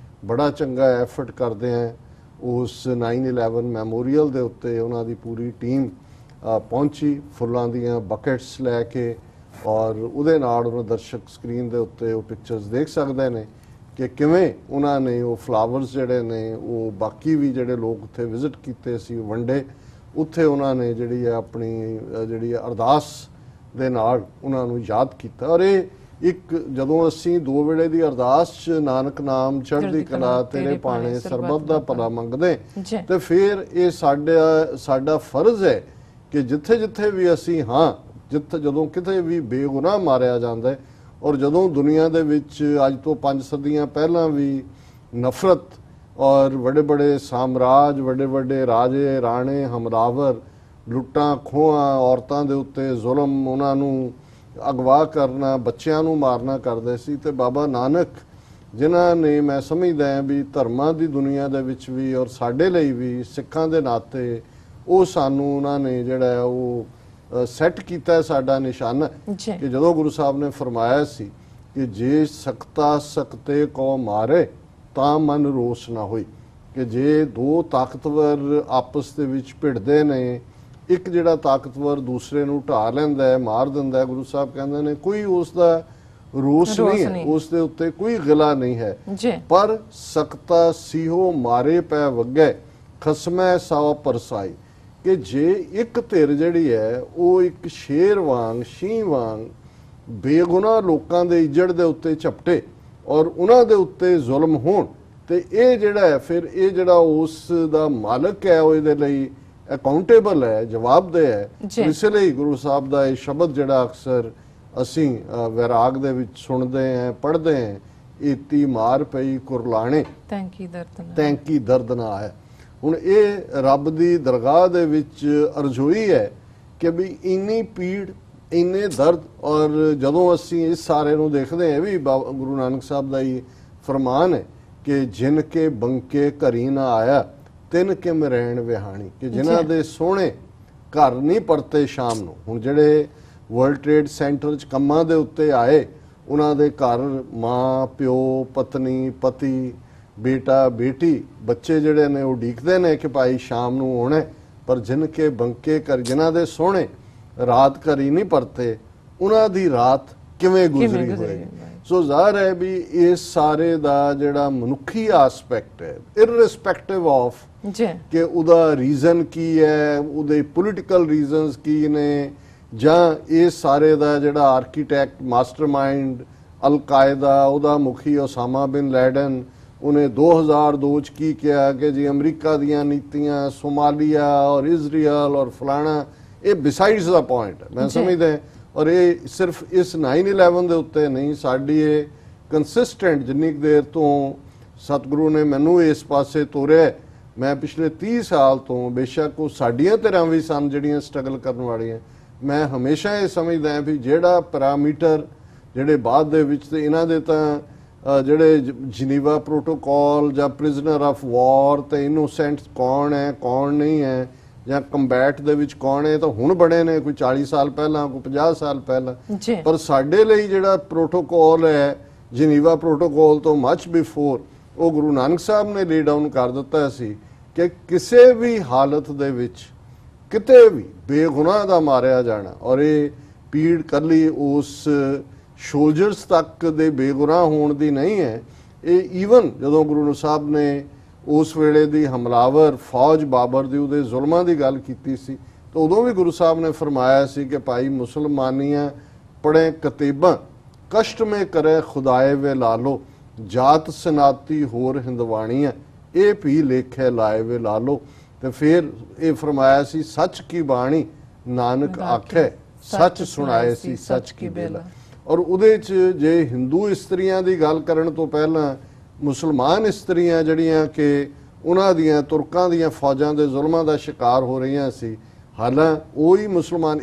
ਬੜਾ ਚੰਗਾ ਐਫਰਟ ਕਰਦੇ ਆ। ਉਸ 9/11 ਮੈਮੋਰੀਅਲ ਦੇ ਉੱਤੇ ਉਹਨਾਂ ਦੀ ਪੂਰੀ ਟੀਮ ਪਹੁੰਚੀ ਫੁੱਲਾਂ ਦੀਆਂ ਬਕਟਸ ਲੈ ਕੇ ਔਰ ਉਹਦੇ ਨਾਲ ਉਹਨਾਂ ਦਰਸ਼ਕ ਸਕਰੀਨ ਦੇ ਉੱਤੇ ਉਹ ਪਿਕਚਰਸ ਦੇਖ ਸਕਦੇ ਨੇ ਕਿ ਕਿਵੇਂ ਉਹਨਾਂ ਨੇ ਉਹ ਫਲਾਵਰਸ ਜਿਹੜੇ ਨੇ ਉਹ ਬਾਕੀ ਵੀ ਜਿਹੜੇ ਲੋਕ ਉੱਥੇ ਵਿਜ਼ਿਟ ਕੀਤੇ ਸੀ ਵੰਡੇ, ਉੱਥੇ ਉਹਨਾਂ ਨੇ ਜਿਹੜੀ ਆਪਣੀ ਜਿਹੜੀ ਅਰਦਾਸ ਦੇ ਨਾਲ ਉਹਨਾਂ ਨੂੰ ਯਾਦ ਕੀਤਾ। ਔਰ ਇਹ ਇੱਕ ਜਦੋਂ ਅਸੀਂ ਦੋ ਵੇਲੇ ਦੀ ਅਰਦਾਸ 'ਚ ਨਾਨਕ ਨਾਮ ਚੜ੍ਹਦੀ ਕਲਾ ਤੇਰੇ ਭਾਣੇ ਸਰਬੱਤ ਦਾ ਭਲਾ ਮੰਗਦੇ ਤੇ ਫਿਰ ਇਹ ਸਾਡਾ ਫਰਜ਼ ਹੈ ਕਿ ਜਿੱਥੇ ਜਿੱਥੇ ਵੀ ਅਸੀਂ ਜਦੋਂ ਕਿਤੇ ਵੀ ਬੇਗੁਨਾਹ ਮਾਰਿਆ ਜਾਂਦਾ ਔਰ ਜਦੋਂ ਦੁਨੀਆ ਦੇ ਵਿੱਚ ਅੱਜ ਤੋਂ 5 ਸਦੀਆਂ ਪਹਿਲਾਂ ਵੀ ਨਫ਼ਰਤ ਔਰ ਵੱਡੇ ਵੱਡੇ ਸਾਮਰਾਜ, ਵੱਡੇ ਵੱਡੇ ਰਾਜੇ ਰਾਣੇ, ਹਮਲਾਵਰ, ਲੁੱਟਾਂ ਖੋਹਾਂ, ਔਰਤਾਂ ਦੇ ਉੱਤੇ ਜ਼ੁਲਮ, ਉਹਨਾਂ ਨੂੰ ਅਗਵਾ ਕਰਨਾ, ਬੱਚਿਆਂ ਨੂੰ ਮਾਰਨਾ ਕਰਦੇ ਸੀ ਤੇ ਬਾਬਾ ਨਾਨਕ ਜਿਨ੍ਹਾਂ ਨੇ ਮੈਂ ਸਮਝਦਾ ਹਾਂ ਵੀ ਧਰਮਾਂ ਦੀ ਦੁਨੀਆ ਦੇ ਵਿੱਚ ਵੀ ਔਰ ਸਾਡੇ ਲਈ ਵੀ ਸਿੱਖਾਂ ਦੇ ਨਾਤੇ ਉਹ ਸਾਨੂੰ ਉਹਨਾਂ ਨੇ ਜਿਹੜਾ ਉਹ ਸੈੱਟ ਕੀਤਾ ਸਾਡਾ ਨਿਸ਼ਾਨਾ ਕਿ ਜਦੋਂ ਗੁਰੂ ਸਾਹਿਬ ਨੇ ਫਰਮਾਇਆ ਸੀ ਕਿ ਜੇ ਸਖਤਾ ਸਖਤੇ ਕੋ ਮਾਰੇ ਤਾਂ ਮਨ ਰੋਸ ਨਾ ਹੋਈ, ਕਿ ਜੇ ਦੋ ਤਾਕਤਵਰ ਆਪਸ ਦੇ ਵਿੱਚ ਭਿੜਦੇ ਨੇ, ਇੱਕ ਜਿਹੜਾ ਤਾਕਤਵਰ ਦੂਸਰੇ ਨੂੰ ਢਾ ਲੈਂਦਾ ਹੈ, ਮਾਰ ਦਿੰਦਾ ਹੈ, ਗੁਰੂ ਸਾਹਿਬ ਕਹਿੰਦੇ ਨੇ ਕੋਈ ਉਸ ਦਾ ਰੋਸ ਨਹੀਂ ਹੈ, ਉਸ ਦੇ ਉੱਤੇ ਕੋਈ ਗਿਲਾ ਨਹੀਂ ਹੈ। ਪਰ ਸਖਤਾ ਸੀਹੋ ਮਾਰੇ ਪੈ ਵਗੇ ਖਸਮੈ ਸੌ ਪਰਸਾਈ, ਕਿ ਜੇ ਇੱਕ ਧਿਰ ਜਿਹੜੀ ਹੈ ਉਹ ਇੱਕ ਸ਼ੇਰ ਵਾਂਗ ਸ਼ੀਂਹ ਵਾਂਗ ਬੇਗੁਨਾਹ ਲੋਕਾਂ ਦੇ ਇੱਜੜ ਦੇ ਉੱਤੇ ਝਪਟੇ ਔਰ ਉਹਨਾਂ ਦੇ ਉੱਤੇ ਜ਼ੁਲਮ ਹੋਣ ਤੇ ਇਹ ਜਿਹੜਾ ਹੈ ਫਿਰ ਇਹ ਜਿਹੜਾ ਉਸ ਦਾ ਮਾਲਕ ਹੈ ਉਹ ਇਹਦੇ ਲਈ ਅਕਾਊਂਟੇਬਲ ਹੈ, ਜਵਾਬਦੇਹ ਹੈ। ਇਸ ਲਈ ਗੁਰੂ ਸਾਹਿਬ ਦਾ ਇਹ ਸ਼ਬਦ ਜਿਹੜਾ ਅਕਸਰ ਅਸੀਂ ਵੈਰਾਗ ਦੇ ਵਿੱਚ ਸੁਣਦੇ ਹਾਂ, ਪੜ੍ਹਦੇ ਹਾਂ, ਇਤੀ ਮਾਰ ਪਈ ਕੁਰਲਾਣੇ ਤੈਂਕੀ ਦਰਦ ਨਾ ਆਇਆ। ਹੁਣ ਇਹ ਰੱਬ ਦੀ ਦਰਗਾਹ ਦੇ ਵਿੱਚ ਅਰਜ਼ੋਈ ਹੈ ਕਿ ਵੀ ਇੰਨੀ ਪੀੜ, ਇੰਨੇ ਦਰਦ ਔਰ ਜਦੋਂ ਅਸੀਂ ਇਸ ਸਾਰੇ ਨੂੰ ਦੇਖਦੇ ਹਾਂ ਵੀ ਗੁਰੂ ਨਾਨਕ ਸਾਹਿਬ ਦਾ ਹੀ ਫਰਮਾਨ ਹੈ ਕਿ ਜਿਨ ਕੇ ਬੰਕੇ ਘਰੀ ਨਾ ਆਇਆ ਤਿੰਨ ਕਿਮ ਰਹਿਣ ਵਿਹਾਣੀ, ਕਿ ਜਿਨ੍ਹਾਂ ਦੇ ਸੋਹਣੇ ਘਰ ਨਹੀਂ ਪਰਤੇ ਸ਼ਾਮ ਨੂੰ। ਹੁਣ ਜਿਹੜੇ ਵਰਲਡ ਟ੍ਰੇਡ ਸੈਂਟਰ 'ਚ ਕੰਮਾਂ ਦੇ ਉੱਤੇ ਆਏ ਉਹਨਾਂ ਦੇ ਘਰ ਮਾਂ ਪਿਓ ਪਤਨੀ ਪਤੀ ਬੇਟਾ ਬੇਟੀ ਬੱਚੇ ਜਿਹੜੇ ਨੇ ਉਹ ਉਡੀਕਦੇ ਨੇ ਕਿ ਭਾਈ ਸ਼ਾਮ ਨੂੰ ਆਉਣਾ, ਪਰ ਜਿਨ ਕੇ ਬੰਕੇ ਘਰ ਜਿਨ੍ਹਾਂ ਦੇ ਸੋਹਣੇ ਰਾਤ ਘਰੀ ਨਹੀਂ ਪਰਤੇ ਉਹਨਾਂ ਦੀ ਰਾਤ ਕਿਵੇਂ ਗੁਜ਼ਰੀ ਹੋਏਗੀ। ਸੋ ਜ਼ਾਹਰ ਹੈ ਵੀ ਇਸ ਸਾਰੇ ਦਾ ਜਿਹੜਾ ਮਨੁੱਖੀ ਆਸਪੈਕਟ ਹੈ ਇਰਰਿਸਪੈਕਟਿਵ ਆਫ ਕਿ ਉਹਦਾ ਰੀਜ਼ਨ ਕੀ ਹੈ, ਉਹਦੇ ਪੋਲੀਟੀਕਲ ਰੀਜ਼ਨਸ ਕੀ ਨੇ, ਜਾਂ ਇਸ ਸਾਰੇ ਦਾ ਜਿਹੜਾ ਆਰਕੀਟੈਕਟ ਮਾਸਟਰਮਾਈਂਡ ਅਲ ਕਾਇਦਾ ਉਹਦਾ ਮੁਖੀ ਓਸਾਮਾ ਬਿਨ ਲੈਡਨ ਉਹਨੇ 2002 ਚ ਕੀ ਕਿਹਾ ਕਿ ਜੀ ਅਮਰੀਕਾ ਦੀਆਂ ਨੀਤੀਆਂ ਸੋਮਾਲੀਆ ਔਰ ਇਜ਼ਰਾਈਲ ਔਰ ਫਲਾਣਾ, ਇਹ ਬਿਸਾਈਡਸ ਦਾ ਪੁਆਇੰਟ ਹੈ ਮੈਂ ਸਮਝਦਾ। ਔਰ ਇਹ ਸਿਰਫ ਇਸ 9/11 ਦੇ ਉੱਤੇ ਨਹੀਂ, ਸਾਡੀ ਇਹ ਕੰਸਿਸਟੈਂਟ ਜਿੰਨੀ ਦੇਰ ਤੋਂ ਸਤਿਗੁਰੂ ਨੇ ਮੈਨੂੰ ਇਸ ਪਾਸੇ ਤੋਰਿਆ, ਮੈਂ ਪਿਛਲੇ 30 ਸਾਲ ਤੋਂ ਬੇਸ਼ੱਕ ਉਹ ਸਾਡੀਆਂ ਤਰ੍ਹਾਂ ਵੀ ਸਨ ਜਿਹੜੀਆਂ ਸਟਰਗਲ ਕਰਨ ਵਾਲੀਆਂ, ਮੈਂ ਹਮੇਸ਼ਾ ਇਹ ਸਮਝਦਾ ਵੀ ਜਿਹੜਾ ਪੈਰਾਮੀਟਰ ਜਿਹੜੇ ਬਾਅਦ ਦੇ ਵਿੱਚ ਤੇ ਇਹਨਾਂ ਦੇ ਤਾਂ ਜਿਹੜੇ ਜਨੀਵਾ ਪ੍ਰੋਟੋਕਾਲ ਜਾਂ ਪ੍ਰਿਜ਼ਨਰ ਆਫ ਵਾਰ ਤੇ ਇਨੋਸੈਂਟ ਕੌਣ ਹੈ ਕੌਣ ਨਹੀਂ ਹੈ ਜਾਂ ਕੰਬੈਟ ਦੇ ਵਿੱਚ ਕੌਣ ਹੈ ਤਾਂ ਹੁਣ ਬਣੇ ਨੇ, ਕੋਈ 40 ਸਾਲ ਪਹਿਲਾਂ ਕੋਈ 50 ਸਾਲ ਪਹਿਲਾਂ, ਪਰ ਸਾਡੇ ਲਈ ਜਿਹੜਾ ਪ੍ਰੋਟੋਕਾਲ ਹੈ ਜਨੀਵਾ ਪ੍ਰੋਟੋਕਾਲ ਤੋਂ ਮਚ ਬਿਫੋਰ ਉਹ ਗੁਰੂ ਨਾਨਕ ਸਾਹਿਬ ਨੇ ਲੇ ਡਾਊਨ ਕਰ ਦਿੱਤਾ ਸੀ ਕਿ ਕਿਸੇ ਵੀ ਹਾਲਤ ਦੇ ਵਿੱਚ ਕਿਤੇ ਵੀ ਬੇਗੁਨਾਹ ਦਾ ਮਾਰਿਆ ਜਾਣਾ ਔਰ ਇਹ ਪੀੜ ਕੱਲੀ ਉਸ ਸੋਲਜਰਸ ਤੱਕ ਦੇ ਬੇਗੁਨਾਹ ਹੋਣ ਦੀ ਨਹੀਂ ਹੈ, ਇਹ ਈਵਨ ਜਦੋਂ ਗੁਰੂ ਸਾਹਿਬ ਨੇ ਉਸ ਵੇਲੇ ਦੀ ਹਮਲਾਵਰ ਫੌਜ ਬਾਬਰ ਦੀ ਉਹਦੇ ਜ਼ੁਲਮਾਂ ਦੀ ਗੱਲ ਕੀਤੀ ਸੀ ਤਾਂ ਉਦੋਂ ਵੀ ਗੁਰੂ ਸਾਹਿਬ ਨੇ ਫਰਮਾਇਆ ਸੀ ਕਿ ਭਾਈ ਮੁਸਲਮਾਨੀਆਂ ਪੜੇ ਕਤੀਬਾਂ ਕਸ਼ਟ ਮੇ ਕਰੇ ਖੁਦਾਏ ਵੇ ਲਾਲੋ ਜਾਤ ਸਨਾਤੀ ਹੋਰ ਹਿੰਦਵਾਣੀਆਂ ਇਹ ਵੀ ਲੇਖੇ ਲਾਏ ਵੇ ਲਾਲੋ। ਤੇ ਫਿਰ ਇਹ ਫਰਮਾਇਆ ਸੀ ਸੱਚ ਕੀ ਬਾਣੀ ਨਾਨਕ ਆਖੇ ਸੱਚ ਸੁਣਾਏ ਸੀ ਸੱਚ ਕੀ ਬੇਲਾ। ਔਰ ਉਹਦੇ 'ਚ ਜੇ ਹਿੰਦੂ ਇਸਤਰੀਆਂ ਦੀ ਗੱਲ ਕਰਨ ਤੋਂ ਪਹਿਲਾਂ ਮੁਸਲਮਾਨ ਇਸਤਰੀਆਂ ਜਿਹੜੀਆਂ ਕਿ ਉਹਨਾਂ ਦੀਆਂ ਤੁਰਕਾਂ ਦੀਆਂ ਫੌਜਾਂ ਦੇ ਜ਼ੁਲਮਾਂ ਦਾ ਸ਼ਿਕਾਰ ਹੋ ਰਹੀਆਂ ਸੀ, ਹਾਲਾਂ ਉਹੀ ਮੁਸਲਮਾਨ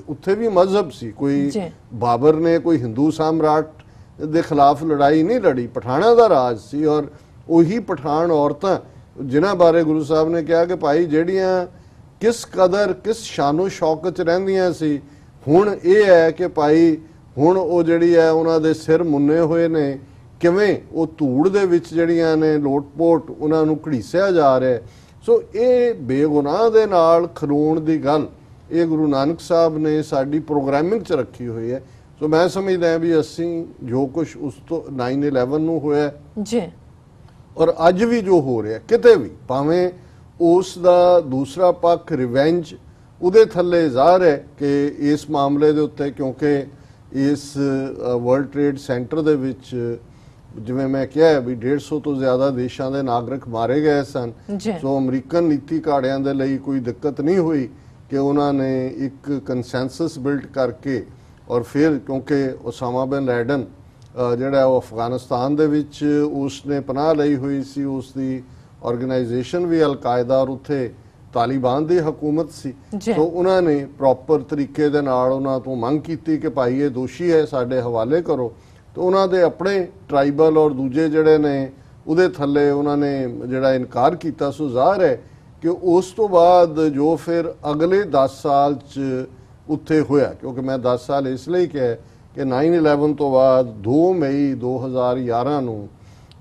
ਉੱਥੇ ਵੀ ਮਜ਼ਹਬ ਸੀ, ਕੋਈ ਬਾਬਰ ਨੇ ਕੋਈ ਹਿੰਦੂ ਸਾਮਰਾਟ ਦੇ ਖਿਲਾਫ ਲੜਾਈ ਨਹੀਂ ਲੜੀ, ਪਠਾਣਾਂ ਦਾ ਰਾਜ ਸੀ। ਔਰ ਉਹੀ ਪਠਾਨ ਔਰਤਾਂ ਜਿਨ੍ਹਾਂ ਬਾਰੇ ਗੁਰੂ ਸਾਹਿਬ ਨੇ ਕਿਹਾ ਕਿ ਭਾਈ ਜਿਹੜੀਆਂ ਕਿਸ ਕਦਰ ਕਿਸ ਸ਼ਾਨੋ ਸ਼ੌਕਤ 'ਚ ਰਹਿੰਦੀਆਂ ਸੀ, ਹੁਣ ਇਹ ਹੈ ਕਿ ਭਾਈ ਹੁਣ ਉਹ ਜਿਹੜੀ ਹੈ ਉਹਨਾਂ ਦੇ ਸਿਰ ਮੁੰਨੇ ਹੋਏ ਨੇ, ਕਿਵੇਂ ਉਹ ਧੂੜ ਦੇ ਵਿੱਚ ਜਿਹੜੀਆਂ ਨੇ ਲੋਟ-ਪੋਟ ਉਹਨਾਂ ਨੂੰ ਘੜੀਸਿਆ ਜਾ ਰਿਹਾ। ਸੋ ਇਹ ਬੇਗੁਨਾਹ ਦੇ ਨਾਲ ਖਲੋਣ ਦੀ ਗੱਲ ਇਹ ਗੁਰੂ ਨਾਨਕ ਸਾਹਿਬ ਨੇ ਸਾਡੀ ਪ੍ਰੋਗਰਾਮਿੰਗ 'ਚ ਰੱਖੀ ਹੋਈ ਹੈ। ਸੋ ਮੈਂ ਸਮਝਦਾ ਵੀ ਅਸੀਂ ਜੋ ਕੁਝ ਉਸ ਤੋਂ 9/11 ਨੂੰ ਹੋਇਆ ਜੀ ਔਰ ਅੱਜ ਵੀ ਜੋ ਹੋ ਰਿਹਾ ਕਿਤੇ ਵੀ, ਭਾਵੇਂ ਉਸ ਦਾ ਦੂਸਰਾ ਪੱਖ ਰਿਵੈਂਜ ਉਹਦੇ ਥੱਲੇ ਜ਼ਾਹਰ ਹੈ ਕਿ ਇਸ ਮਾਮਲੇ ਦੇ ਉੱਤੇ, ਕਿਉਂਕਿ ਇਸ ਵਰਲਡ ਟ੍ਰੇਡ ਸੈਂਟਰ ਦੇ ਵਿੱਚ ਜਿਵੇਂ ਮੈਂ ਕਿਹਾ ਵੀ 150 ਤੋਂ ਜ਼ਿਆਦਾ ਦੇਸ਼ਾਂ ਦੇ ਨਾਗਰਿਕ ਮਾਰੇ ਗਏ ਸਨ। ਸੋ ਅਮਰੀਕਨ ਨੀਤੀ ਘਾੜਿਆਂ ਦੇ ਲਈ ਕੋਈ ਦਿੱਕਤ ਨਹੀਂ ਹੋਈ ਕਿ ਉਹਨਾਂ ਨੇ ਇੱਕ ਕੰਸੈਂਸਸ ਬਿਲਡ ਕਰਕੇ ਔਰ ਫਿਰ ਕਿਉਂਕਿ ਉਸਾਮਾ ਬਿਨ ਲੈਡਨ ਜਿਹੜਾ ਉਹ ਅਫਗਾਨਿਸਤਾਨ ਦੇ ਵਿੱਚ ਉਸਨੇ ਪਨਾਹ ਲਈ ਹੋਈ ਸੀ, ਉਸ ਦੀ ਆਰਗੇਨਾਈਜੇਸ਼ਨ ਵੀ ਅਲ-ਕਾਇਦਾ ਔਰ ਉੱਥੇ ਤਾਲਿਬਾਨ ਦੀ ਹਕੂਮਤ ਸੀ। ਸੋ ਉਹਨਾਂ ਨੇ ਪ੍ਰੋਪਰ ਤਰੀਕੇ ਦੇ ਨਾਲ ਉਹਨਾਂ ਤੋਂ ਮੰਗ ਕੀਤੀ ਕਿ ਭਾਈ ਇਹ ਦੋਸ਼ੀ ਹੈ ਸਾਡੇ ਹਵਾਲੇ ਕਰੋ। ਤਾਂ ਉਹਨਾਂ ਦੇ ਆਪਣੇ ਟਰਾਈਬਲ ਔਰ ਦੂਜੇ ਜਿਹੜੇ ਨੇ ਉਹਦੇ ਥੱਲੇ ਉਹਨਾਂ ਨੇ ਜਿਹੜਾ ਇਨਕਾਰ ਕੀਤਾ। ਸੋ ਜ਼ਾਹਰ ਹੈ ਕਿ ਉਸ ਤੋਂ ਬਾਅਦ ਜੋ ਫਿਰ ਅਗਲੇ 10 ਸਾਲ 'ਚ ਉੱਥੇ ਹੋਇਆ, ਕਿਉਂਕਿ ਮੈਂ 10 ਸਾਲ ਇਸ ਲਈ ਕਿਹਾ ਕਿ 9/11 ਤੋਂ ਬਾਅਦ 2 ਮਈ 2011 ਨੂੰ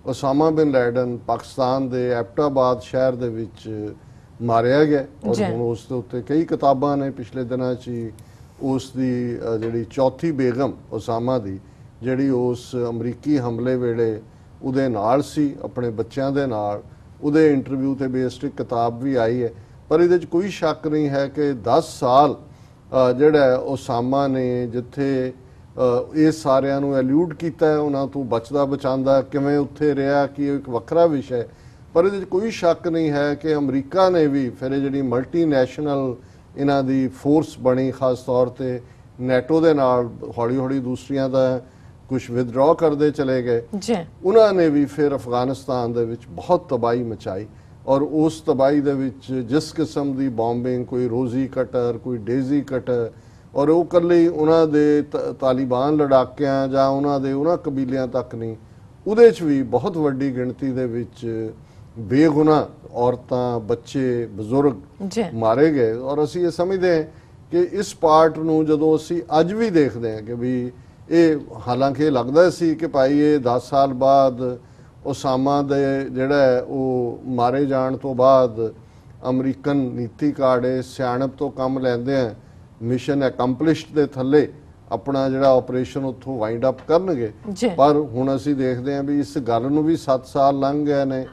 ਉਸਾਮਾ ਬਿਨ ਲੈਡਨ ਪਾਕਿਸਤਾਨ ਦੇ ਐਬਟਾਬਾਦ ਸ਼ਹਿਰ ਦੇ ਵਿੱਚ ਮਾਰਿਆ ਗਿਆ। ਔਰ ਹੁਣ ਉਸ ਦੇ ਉੱਤੇ ਕਈ ਕਿਤਾਬਾਂ ਨੇ, ਪਿਛਲੇ ਦਿਨਾਂ 'ਚ ਹੀ ਉਸ ਦੀ ਜਿਹੜੀ ਚੌਥੀ ਬੇਗਮ ਉਸਾਮਾ ਦੀ ਜਿਹੜੀ ਉਸ ਅਮਰੀਕੀ ਹਮਲੇ ਵੇਲੇ ਉਹਦੇ ਨਾਲ ਸੀ ਆਪਣੇ ਬੱਚਿਆਂ ਦੇ ਨਾਲ, ਉਹਦੇ ਇੰਟਰਵਿਊ ਤੇ ਬੇਸਡ ਇੱਕ ਕਿਤਾਬ ਵੀ ਆਈ ਹੈ। ਪਰ ਇਹਦੇ 'ਚ ਕੋਈ ਸ਼ੱਕ ਨਹੀਂ ਹੈ ਕਿ 10 ਸਾਲ ਜਿਹੜਾ ਉਸਾਮਾ ਨੇ ਜਿੱਥੇ ਇਹ ਸਾਰਿਆਂ ਨੂੰ ਐਲੂਡ ਕੀਤਾ, ਉਹਨਾਂ ਤੋਂ ਬਚਦਾ ਬਚਾਉਂਦਾ ਕਿਵੇਂ ਉੱਥੇ ਰਿਹਾ ਕਿ ਇੱਕ ਵੱਖਰਾ ਵਿਸ਼ਾ ਹੈ। ਪਰ ਇਹਦੇ 'ਚ ਕੋਈ ਸ਼ੱਕ ਨਹੀਂ ਹੈ ਕਿ ਅਮਰੀਕਾ ਨੇ ਵੀ ਫਿਰ ਇਹ ਜਿਹੜੀ ਮਲਟੀਨੈਸ਼ਨਲ ਇਹਨਾਂ ਦੀ ਫੋਰਸ ਬਣੀ, ਖਾਸ ਤੌਰ ਤੇ ਨੈਟੋ ਦੇ ਨਾਲ ਹੌਲੀ ਹੌਲੀ ਦੂਸਰੀਆਂ ਦਾ ਕੁਝ ਵਿਦਡਰਾ ਕਰਦੇ ਚਲੇ ਗਏ, ਉਹਨਾਂ ਨੇ ਵੀ ਫਿਰ ਅਫਗਾਨਿਸਤਾਨ ਦੇ ਵਿੱਚ ਬਹੁਤ ਤਬਾਹੀ ਮਚਾਈ। ਔਰ ਉਸ ਤਬਾਹੀ ਦੇ ਵਿੱਚ ਜਿਸ ਕਿਸਮ ਦੀ ਬੰਬਿੰਗ, ਕੋਈ ਰੋਜ਼ੀ ਕਟਰ, ਕੋਈ ਡੇਜ਼ੀ ਕਟਰ, ਔਰ ਉਹ ਇਕੱਲੇ ਉਹਨਾਂ ਦੇ ਤਾਲਿਬਾਨ ਲੜਾਕਿਆਂ ਜਾਂ ਉਹਨਾਂ ਕਬੀਲਿਆਂ ਤੱਕ ਨਹੀਂ, ਉਹਦੇ 'ਚ ਵੀ ਬਹੁਤ ਵੱਡੀ ਗਿਣਤੀ ਦੇ ਵਿੱਚ ਬੇਗੁਨਾਹ ਔਰਤਾਂ, ਬੱਚੇ, ਬਜ਼ੁਰਗ ਮਾਰੇ ਗਏ। ਔਰ ਅਸੀਂ ਇਹ ਸਮਝਦੇ ਹਾਂ ਕਿ ਇਸ ਪਾਰਟ ਨੂੰ ਜਦੋਂ ਅਸੀਂ ਅੱਜ ਵੀ ਦੇਖਦੇ ਹਾਂ ਕਿ ਵੀ ਇਹ ਹਾਲਾਂਕਿ ਲੱਗਦਾ ਸੀ ਕਿ ਭਾਈ ਇਹ 10 ਸਾਲ ਬਾਅਦ ਉਸਾਮਾ ਦੇ ਜਿਹੜਾ ਉਹ ਮਾਰੇ ਜਾਣ ਤੋਂ ਬਾਅਦ ਅਮਰੀਕਨ ਨੀਤੀ ਘਾੜੇ ਸਿਆਣਪ ਤੋਂ ਕੰਮ ਲੈਂਦੇ ਆ, ਮਿਸ਼ਨ ਐਕੰਪਲਿਸ਼ਡ ਦੇ ਥੱਲੇ ਆਪਣਾ ਜਿਹੜਾ ਆਪਰੇਸ਼ਨ ਉੱਥੋਂ ਵਾਈਂਡ ਅਪ ਕਰਨਗੇ। ਪਰ ਹੁਣ ਅਸੀਂ ਦੇਖਦੇ ਹਾਂ ਵੀ ਇਸ ਗੱਲ ਨੂੰ ਵੀ 7 ਸਾਲ ਲੰਘ ਗਏ ਨੇ।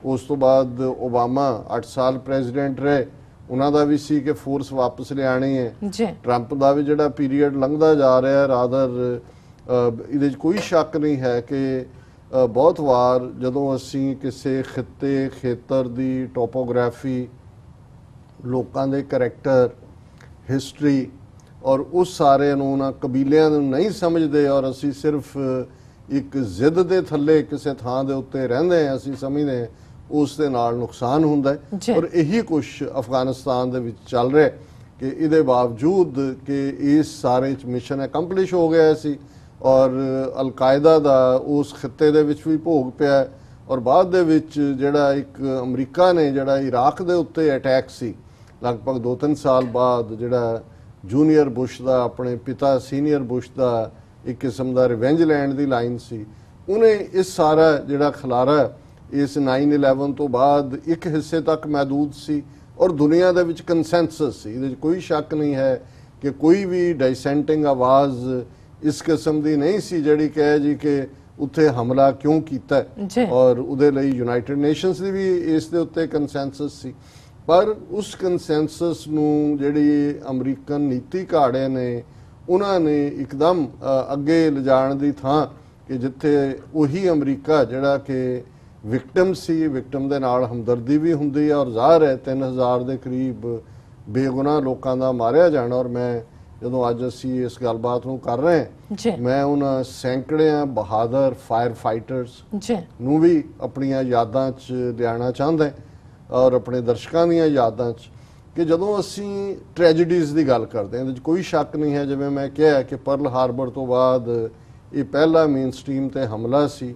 ਉਸ ਤੋਂ ਬਾਅਦ ਓਬਾਮਾ 8 ਸਾਲ ਪ੍ਰੈਜ਼ੀਡੈਂਟ ਰਹੇ, ਉਹਨਾਂ ਦਾ ਵੀ ਸੀ ਕਿ ਫੋਰਸ ਵਾਪਸ ਲਿਆਣੀ ਹੈ। ਟਰੰਪ ਦਾ ਵੀ ਜਿਹੜਾ ਪੀਰੀਅਡ ਲੰਘਦਾ ਜਾ ਰਿਹਾ ਰਾਦਰ ਇਹਦੇ 'ਚ ਕੋਈ ਸ਼ੱਕ ਨਹੀਂ ਹੈ ਕਿ ਬਹੁਤ ਵਾਰ ਜਦੋਂ ਅਸੀਂ ਕਿਸੇ ਖਿੱਤੇ ਖੇਤਰ ਦੀ ਟੋਪੋਗ੍ਰਾਫੀ, ਲੋਕਾਂ ਦੇ ਕਰੈਕਟਰ, ਹਿਸਟਰੀ ਔਰ ਉਸ ਸਾਰੇ ਨੂੰ ਉਹਨਾਂ ਕਬੀਲਿਆਂ ਨੂੰ ਨਹੀਂ ਸਮਝਦੇ ਔਰ ਅਸੀਂ ਸਿਰਫ ਇੱਕ ਜ਼ਿੱਦ ਦੇ ਥੱਲੇ ਕਿਸੇ ਥਾਂ ਦੇ ਉੱਤੇ ਰਹਿੰਦੇ ਹਾਂ, ਅਸੀਂ ਸਮਝਦੇ ਹਾਂ ਉਸ ਦੇ ਨਾਲ ਨੁਕਸਾਨ ਹੁੰਦਾ ਹੈ। ਔਰ ਇਹੀ ਕੁਝ ਅਫਗਾਨਿਸਤਾਨ ਦੇ ਵਿੱਚ ਚੱਲ ਰਿਹਾ ਕਿ ਇਹਦੇ ਬਾਵਜੂਦ ਕਿ ਇਸ ਸਾਰੇ ਮਿਸ਼ਨ ਅਕੰਪਲਿਸ਼ ਹੋ ਗਿਆ ਸੀ ਔਰ ਅਲ-ਕਾਇਦਾ ਦਾ ਉਸ ਖਿੱਤੇ ਦੇ ਵਿੱਚ ਵੀ ਭੋਗ ਪਿਆ। ਔਰ ਬਾਅਦ ਦੇ ਵਿੱਚ ਜਿਹੜਾ ਇੱਕ ਅਮਰੀਕਾ ਨੇ ਜਿਹੜਾ ਇਰਾਕ ਦੇ ਉੱਤੇ ਅਟੈਕ ਸੀ ਲਗਭਗ 2-3 ਸਾਲ ਬਾਅਦ, ਜਿਹੜਾ ਜੂਨੀਅਰ ਬੁਸ਼ ਦਾ ਆਪਣੇ ਪਿਤਾ ਸੀਨੀਅਰ ਬੁਸ਼ ਦਾ ਇੱਕ ਕਿਸਮ ਦਾ ਰਿਵੈਂਜ ਲੈਣ ਦੀ ਲਾਈਨ ਸੀ, ਉਹਨੇ ਇਸ ਸਾਰਾ ਜਿਹੜਾ ਖਲਾਰਾ ਇਸ 9/11 ਤੋਂ ਬਾਅਦ ਇੱਕ ਹਿੱਸੇ ਤੱਕ ਮਹਦੂਦ ਸੀ ਔਰ ਦੁਨੀਆ ਦੇ ਵਿੱਚ ਕੰਸੈਂਸਸ ਸੀ। ਇਹਦੇ 'ਚ ਕੋਈ ਸ਼ੱਕ ਨਹੀਂ ਹੈ ਕਿ ਕੋਈ ਵੀ ਡਾਈਸੈਂਟਿੰਗ ਆਵਾਜ਼ ਇਸ ਕਿਸਮ ਦੀ ਨਹੀਂ ਸੀ ਜਿਹੜੀ ਕਹੇ ਜੀ ਕਿ ਉੱਥੇ ਹਮਲਾ ਕਿਉਂ ਕੀਤਾ ਜੀ। ਔਰ ਉਹਦੇ ਲਈ ਯੂਨਾਈਟਿਡ ਨੇਸ਼ਨਸ ਦੀ ਵੀ ਇਸ ਦੇ ਉੱਤੇ ਕੰਸੈਂਸਸ ਸੀ। ਪਰ ਉਸ ਕੰਸੈਂਸਸ ਨੂੰ ਜਿਹੜੀ ਅਮਰੀਕਨ ਨੀਤੀ ਘਾੜੇ ਨੇ ਉਹਨਾਂ ਨੇ ਇੱਕਦਮ ਅੱਗੇ ਲਿਜਾਣ ਦੀ ਥਾਂ ਕਿ ਜਿੱਥੇ ਉਹੀ ਅਮਰੀਕਾ ਜਿਹੜਾ ਕਿ ਵਿਕਟਮ ਸੀ, ਵਿਕਟਮ ਦੇ ਨਾਲ ਹਮਦਰਦੀ ਵੀ ਹੁੰਦੀ ਹੈ ਔਰ ਜ਼ਾਹਰ ਹੈ 3000 ਦੇ ਕਰੀਬ ਬੇਗੁਨਾਹ ਲੋਕਾਂ ਦਾ ਮਾਰਿਆ ਜਾਣਾ। ਔਰ ਮੈਂ ਜਦੋਂ ਅੱਜ ਅਸੀਂ ਇਸ ਗੱਲਬਾਤ ਨੂੰ ਕਰ ਰਹੇ ਹਾਂ ਮੈਂ ਉਹਨਾਂ ਸੈਂਕੜਿਆਂ ਬਹਾਦਰ ਫਾਇਰ ਫਾਈਟਰਸ ਨੂੰ ਵੀ ਆਪਣੀਆਂ ਯਾਦਾਂ 'ਚ ਲਿਆਉਣਾ ਚਾਹੁੰਦਾ ਔਰ ਆਪਣੇ ਦਰਸ਼ਕਾਂ ਦੀਆਂ ਯਾਦਾਂ 'ਚ ਕਿ ਜਦੋਂ ਅਸੀਂ ਟ੍ਰੈਜਡੀਜ਼ ਦੀ ਗੱਲ ਕਰਦੇ ਹਾਂ ਇਹਦੇ 'ਚ ਕੋਈ ਸ਼ੱਕ ਨਹੀਂ ਹੈ, ਜਿਵੇਂ ਮੈਂ ਕਿਹਾ ਕਿ ਪਰਲ ਹਾਰਬਰ ਤੋਂ ਬਾਅਦ ਇਹ ਪਹਿਲਾ ਮੇਨ ਸਟ੍ਰੀਮ ਤੇ ਹਮਲਾ ਸੀ।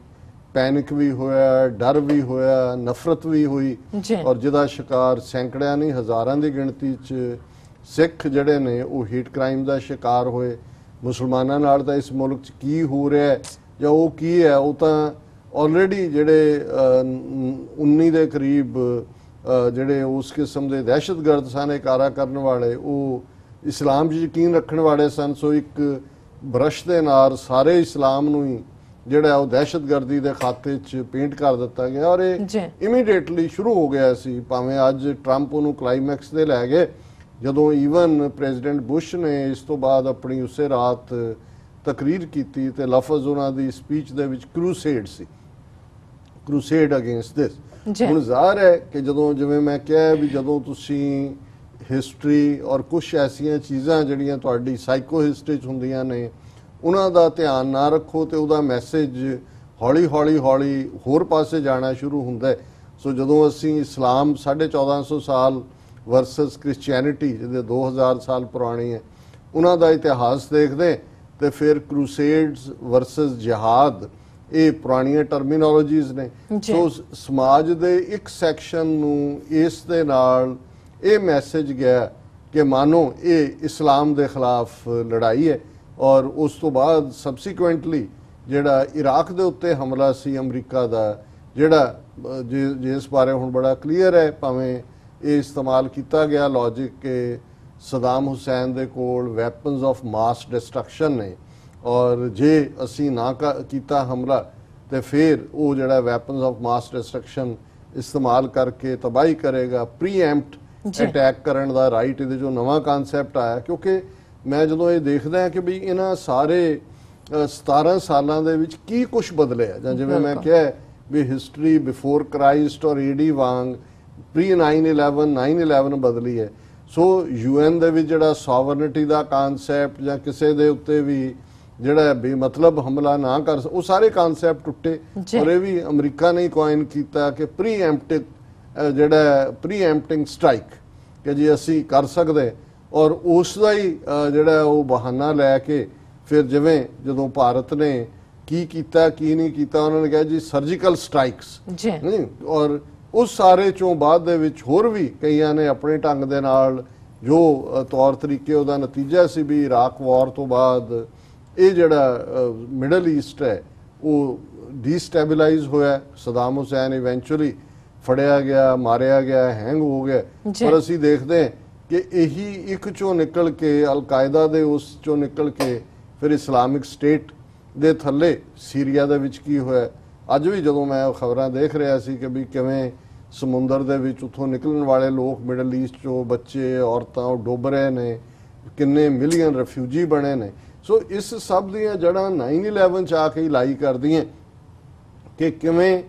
ਪੈਨਿਕ ਵੀ ਹੋਇਆ, ਡਰ ਵੀ ਹੋਇਆ, ਨਫ਼ਰਤ ਵੀ ਹੋਈ ਔਰ ਜਿਹਦਾ ਸ਼ਿਕਾਰ ਸੈਂਕੜਿਆਂ ਨਹੀਂ ਹਜ਼ਾਰਾਂ ਦੀ ਗਿਣਤੀ 'ਚ ਸਿੱਖ ਜਿਹੜੇ ਨੇ ਉਹ ਹੀਟ ਕ੍ਰਾਈਮ ਦਾ ਸ਼ਿਕਾਰ ਹੋਏ। ਮੁਸਲਮਾਨਾਂ ਨਾਲ ਤਾਂ ਇਸ ਮੁਲਕ 'ਚ ਕੀ ਹੋ ਰਿਹਾ ਜਾਂ ਉਹ ਕੀ ਹੈ ਉਹ ਤਾਂ ਆਲਰੇਡੀ ਜਿਹੜੇ 19 ਦੇ ਕਰੀਬ ਜਿਹੜੇ ਉਸ ਕਿਸਮ ਦੇ ਦਹਿਸ਼ਤਗਰਦ ਸਨ ਇਹ ਕਾਰਾ ਕਰਨ ਵਾਲੇ ਉਹ ਇਸਲਾਮ 'ਚ ਯਕੀਨ ਰੱਖਣ ਵਾਲੇ ਸਨ। ਸੋ ਇੱਕ ਬਰਸ਼ ਦੇ ਨਾਲ ਸਾਰੇ ਇਸਲਾਮ ਨੂੰ ਹੀ ਜਿਹੜਾ ਉਹ ਦਹਿਸ਼ਤਗਰਦੀ ਦੇ ਖਾਤੇ 'ਚ ਪੇਂਟ ਕਰ ਦਿੱਤਾ ਗਿਆ ਔਰ ਇਹ ਇਮੀਡੀਏਟਲੀ ਸ਼ੁਰੂ ਹੋ ਗਿਆ ਸੀ। ਭਾਵੇਂ ਅੱਜ ਟਰੰਪ ਉਹਨੂੰ ਕਲਾਈਮੈਕਸ ਤੇ ਲੈ ਗਏ ਜਦੋਂ ਈਵਨ ਪ੍ਰੈਜ਼ੀਡੈਂਟ ਬੁਸ਼ ਨੇ ਇਸ ਤੋਂ ਬਾਅਦ ਆਪਣੀ ਉਸੇ ਰਾਤ ਤਕਰੀਰ ਕੀਤੀ ਤੇ ਲਫ਼ਜ਼ ਉਹਨਾਂ ਦੀ ਸਪੀਚ ਦੇ ਵਿੱਚ ਕਰੂਸੇਡ ਸੀ, ਕਰੂਸੇਡ ਅਗੇਂਸਟ ਦਿਸ। ਹੁਣ ਜ਼ਾਹਰ ਹੈ ਕਿ ਜਦੋਂ ਜਿਵੇਂ ਮੈਂ ਕਿਹਾ ਵੀ ਜਦੋਂ ਤੁਸੀਂ ਹਿਸਟਰੀ ਔਰ ਕੁਝ ਐਸੀਆਂ ਚੀਜ਼ਾਂ ਜਿਹੜੀਆਂ ਤੁਹਾਡੀ ਸਾਈਕੋ ਹਿਸਟਰੀ 'ਚ ਹੁੰਦੀਆਂ ਨੇ ਉਹਨਾਂ ਦਾ ਧਿਆਨ ਨਾ ਰੱਖੋ ਤੇ ਉਹਦਾ ਮੈਸੇਜ ਹੌਲੀ ਹੌਲੀ ਹੌਲੀ ਹੋਰ ਪਾਸੇ ਜਾਣਾ ਸ਼ੁਰੂ ਹੁੰਦਾ ਹੈ। ਸੋ ਜਦੋਂ ਅਸੀਂ ਇਸਲਾਮ 1450 ਸਾਲ ਵਰਸਸ ਕ੍ਰਿਸਚੀਅਨਿਟੀ ਜਿਹਦੇ 2000 ਸਾਲ ਪੁਰਾਣੀ ਹੈ ਉਹਨਾਂ ਦਾ ਇਤਿਹਾਸ ਦੇਖਦੇ ਤੇ ਫਿਰ ਕਰੂਸੇਡਸ ਵਰਸਸ ਜਿਹਾਦ ਇਹ ਪੁਰਾਣੀਆਂ ਟਰਮੀਨੋਲੋਜੀਜ਼ ਨੇ। ਸੋ ਸਮਾਜ ਦੇ ਇੱਕ ਸੈਕਸ਼ਨ ਨੂੰ ਇਸ ਦੇ ਨਾਲ ਇਹ ਮੈਸੇਜ ਗਿਆ ਕਿ ਮਾਨੋ ਇਹ ਇਸਲਾਮ ਦੇ ਖਿਲਾਫ ਲੜਾਈ ਹੈ। ਔਰ ਉਸ ਤੋਂ ਬਾਅਦ ਸਬਸੀਕੁਐਂਟਲੀ ਜਿਹੜਾ ਇਰਾਕ ਦੇ ਉੱਤੇ ਹਮਲਾ ਸੀ ਅਮਰੀਕਾ ਦਾ ਜਿਹੜਾ ਜਿਸ ਬਾਰੇ ਹੁਣ ਬੜਾ ਕਲੀਅਰ ਹੈ ਭਾਵੇਂ ਇਹ ਇਸਤੇਮਾਲ ਕੀਤਾ ਗਿਆ ਲੌਜਿਕ ਕਿ ਸਦਾਮ ਹੁਸੈਨ ਦੇ ਕੋਲ ਵੈਪਨਸ ਆਫ ਮਾਸ ਡਿਸਟਰਕਸ਼ਨ ਨੇ ਔਰ ਜੇ ਅਸੀਂ ਨਾ ਕੀਤਾ ਹਮਲਾ ਤੇ ਫਿਰ ਉਹ ਜਿਹੜਾ ਵੈਪਨਸ ਆਫ ਮਾਸ ਡਿਸਟਰਕਸ਼ਨ ਇਸਤੇਮਾਲ ਕਰਕੇ ਤਬਾਹੀ ਕਰੇਗਾ। ਪ੍ਰੀਐਂਪਟ ਅਟੈਕ ਕਰਨ ਦਾ ਰਾਈਟ ਇਹਦੇ ਜੋ ਨਵਾਂ ਕਨਸੈਪਟ ਆਇਆ ਕਿਉਂਕਿ ਮੈਂ ਜਦੋਂ ਇਹ ਦੇਖਦਾ ਹਾਂ ਕਿ ਵੀ ਇਹਨਾਂ ਸਾਰੇ 17 ਸਾਲਾਂ ਦੇ ਵਿੱਚ ਕੀ ਕੁਝ ਬਦਲਿਆ ਜਾਂ ਜਿਵੇਂ ਮੈਂ ਕਿਹਾ ਵੀ ਹਿਸਟਰੀ ਬਿਫੋਰ ਕ੍ਰਾਈਸਟ ਔਰ ਏਡੀ ਵਾਂਗ ਪ੍ਰੀ 9/11 ਬਦਲੀ ਹੈ। ਸੋ UN ਦੇ ਵਿੱਚ ਜਿਹੜਾ ਸੋਵਰਨਿਟੀ ਦਾ ਕਨਸੈਪਟ ਜਾਂ ਕਿਸੇ ਦੇ ਉੱਤੇ ਵੀ ਜਿਹੜਾ ਬੇਮਤਲਬ ਹਮਲਾ ਨਾ ਕਰ ਉਹ ਸਾਰੇ ਕਨਸੈਪਟ ਟੁੱਟੇ ਔਰ ਇਹ ਵੀ ਅਮਰੀਕਾ ਨੇ ਕੋਇਨ ਕੀਤਾ ਕਿ ਪ੍ਰੀਐਂਪਟਿੰਗ ਸਟ੍ਰਾਈਕ ਕਿ ਜੀ ਅਸੀਂ ਕਰ ਸਕਦੇ ਔਰ ਉਸ ਦਾ ਹੀ ਜਿਹੜਾ ਉਹ ਬਹਾਨਾ ਲੈ ਕੇ ਫਿਰ ਜਿਵੇਂ ਜਦੋਂ ਭਾਰਤ ਨੇ ਕੀ ਕੀਤਾ ਕੀ ਨਹੀਂ ਕੀਤਾ ਉਹਨਾਂ ਨੇ ਕਿਹਾ ਜੀ ਸਰਜੀਕਲ ਸਟ੍ਰਾਈਕਸ ਨਹੀਂ ਔਰ ਉਸ ਸਾਰੇ ਚੋਂ ਬਾਅਦ ਦੇ ਵਿੱਚ ਹੋਰ ਵੀ ਕਈਆਂ ਨੇ ਆਪਣੇ ਢੰਗ ਦੇ ਨਾਲ ਜੋ ਤੌਰ ਤਰੀਕੇ ਉਹਦਾ ਨਤੀਜਾ ਸੀ ਵੀ ਇਰਾਕ ਵਾਰ ਤੋਂ ਬਾਅਦ ਇਹ ਜਿਹੜਾ ਮਿਡਲ ਈਸਟ ਹੈ ਉਹ ਡੀਸਟੈਬਿਲਾਈਜ਼ ਹੋਇਆ। ਸਦਾਮ ਹੁਸੈਨ ਇਵੈਂਚੁਅਲੀ ਫੜਿਆ ਗਿਆ, ਮਾਰਿਆ ਗਿਆ, ਹੈਂਗ ਹੋ ਗਿਆ। ਪਰ ਅਸੀਂ ਦੇਖਦੇ ਹਾਂ ਕਿ ਇਹੀ ਇੱਕ ਚੋਂ ਨਿਕਲ ਕੇ ਅਲ-ਕਾਇਦਾ ਦੇ ਉਸ ਚੋਂ ਨਿਕਲ ਕੇ ਫਿਰ ਇਸਲਾਮਿਕ ਸਟੇਟ ਦੇ ਥੱਲੇ ਸੀਰੀਆ ਦੇ ਵਿੱਚ ਕੀ ਹੋਇਆ। ਅੱਜ ਵੀ ਜਦੋਂ ਮੈਂ ਖਬਰਾਂ ਦੇਖ ਰਿਹਾ ਸੀ ਕਿ ਵੀ ਕਿਵੇਂ ਸਮੁੰਦਰ ਦੇ ਵਿੱਚ ਉੱਥੋਂ ਨਿਕਲਣ ਵਾਲੇ ਲੋਕ ਮਿਡਲ ਈਸਟ ਚੋਂ ਬੱਚੇ ਔਰਤਾਂ ਉਹ ਡੁੱਬ ਰਹੇ ਨੇ, ਕਿੰਨੇ ਮਿਲੀਅਨ ਰਿਫਿਊਜੀ ਬਣੇ ਨੇ। ਸੋ ਇਸ ਸਭ ਦੀਆਂ ਜੜ੍ਹਾਂ 9/11 ਚ ਆ ਕੇ ਲਾਈ ਕਰਦੀਆਂ ਕਿ ਕਿਵੇਂ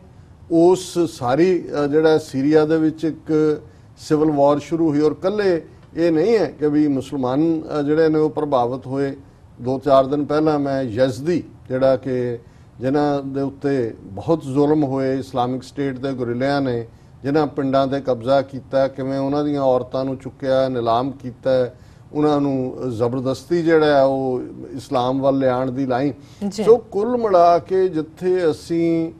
ਉਸ ਸਾਰੀ ਜਿਹੜਾ ਸੀਰੀਆ ਦੇ ਵਿੱਚ ਇੱਕ ਸਿਵਲ ਵਾਰ ਸ਼ੁਰੂ ਹੋਈ ਔਰ ਕੱਲੇ ਇਹ ਨਹੀਂ ਹੈ ਕਿ ਵੀ ਮੁਸਲਮਾਨ ਜਿਹੜੇ ਨੇ ਉਹ ਪ੍ਰਭਾਵਿਤ ਹੋਏ। 2-4 ਦਿਨ ਪਹਿਲਾਂ ਮੈਂ ਯਜ਼ਦੀ ਜਿਹੜਾ ਕਿ ਜਿਨ੍ਹਾਂ ਦੇ ਉੱਤੇ ਬਹੁਤ ਜ਼ੁਲਮ ਹੋਏ ਇਸਲਾਮਿਕ ਸਟੇਟ ਦੇ ਗੁਰਿਲਿਆਂ ਨੇ ਜਿਨ੍ਹਾਂ ਪਿੰਡਾਂ ਤੇ ਕਬਜ਼ਾ ਕੀਤਾ ਕਿਵੇਂ ਉਹਨਾਂ ਦੀਆਂ ਔਰਤਾਂ ਨੂੰ ਚੁੱਕਿਆ ਨਿਲਾਮ ਕੀਤਾ ਉਹਨਾਂ ਨੂੰ ਜ਼ਬਰਦਸਤੀ ਜਿਹੜਾ ਉਹ ਇਸਲਾਮ ਵੱਲ ਲਿਆਉਣ ਦੀ ਲਾਈਨ। ਸੋ ਕੁੱਲ ਮਿਲਾ ਕੇ ਜਿੱਥੇ ਅਸੀਂ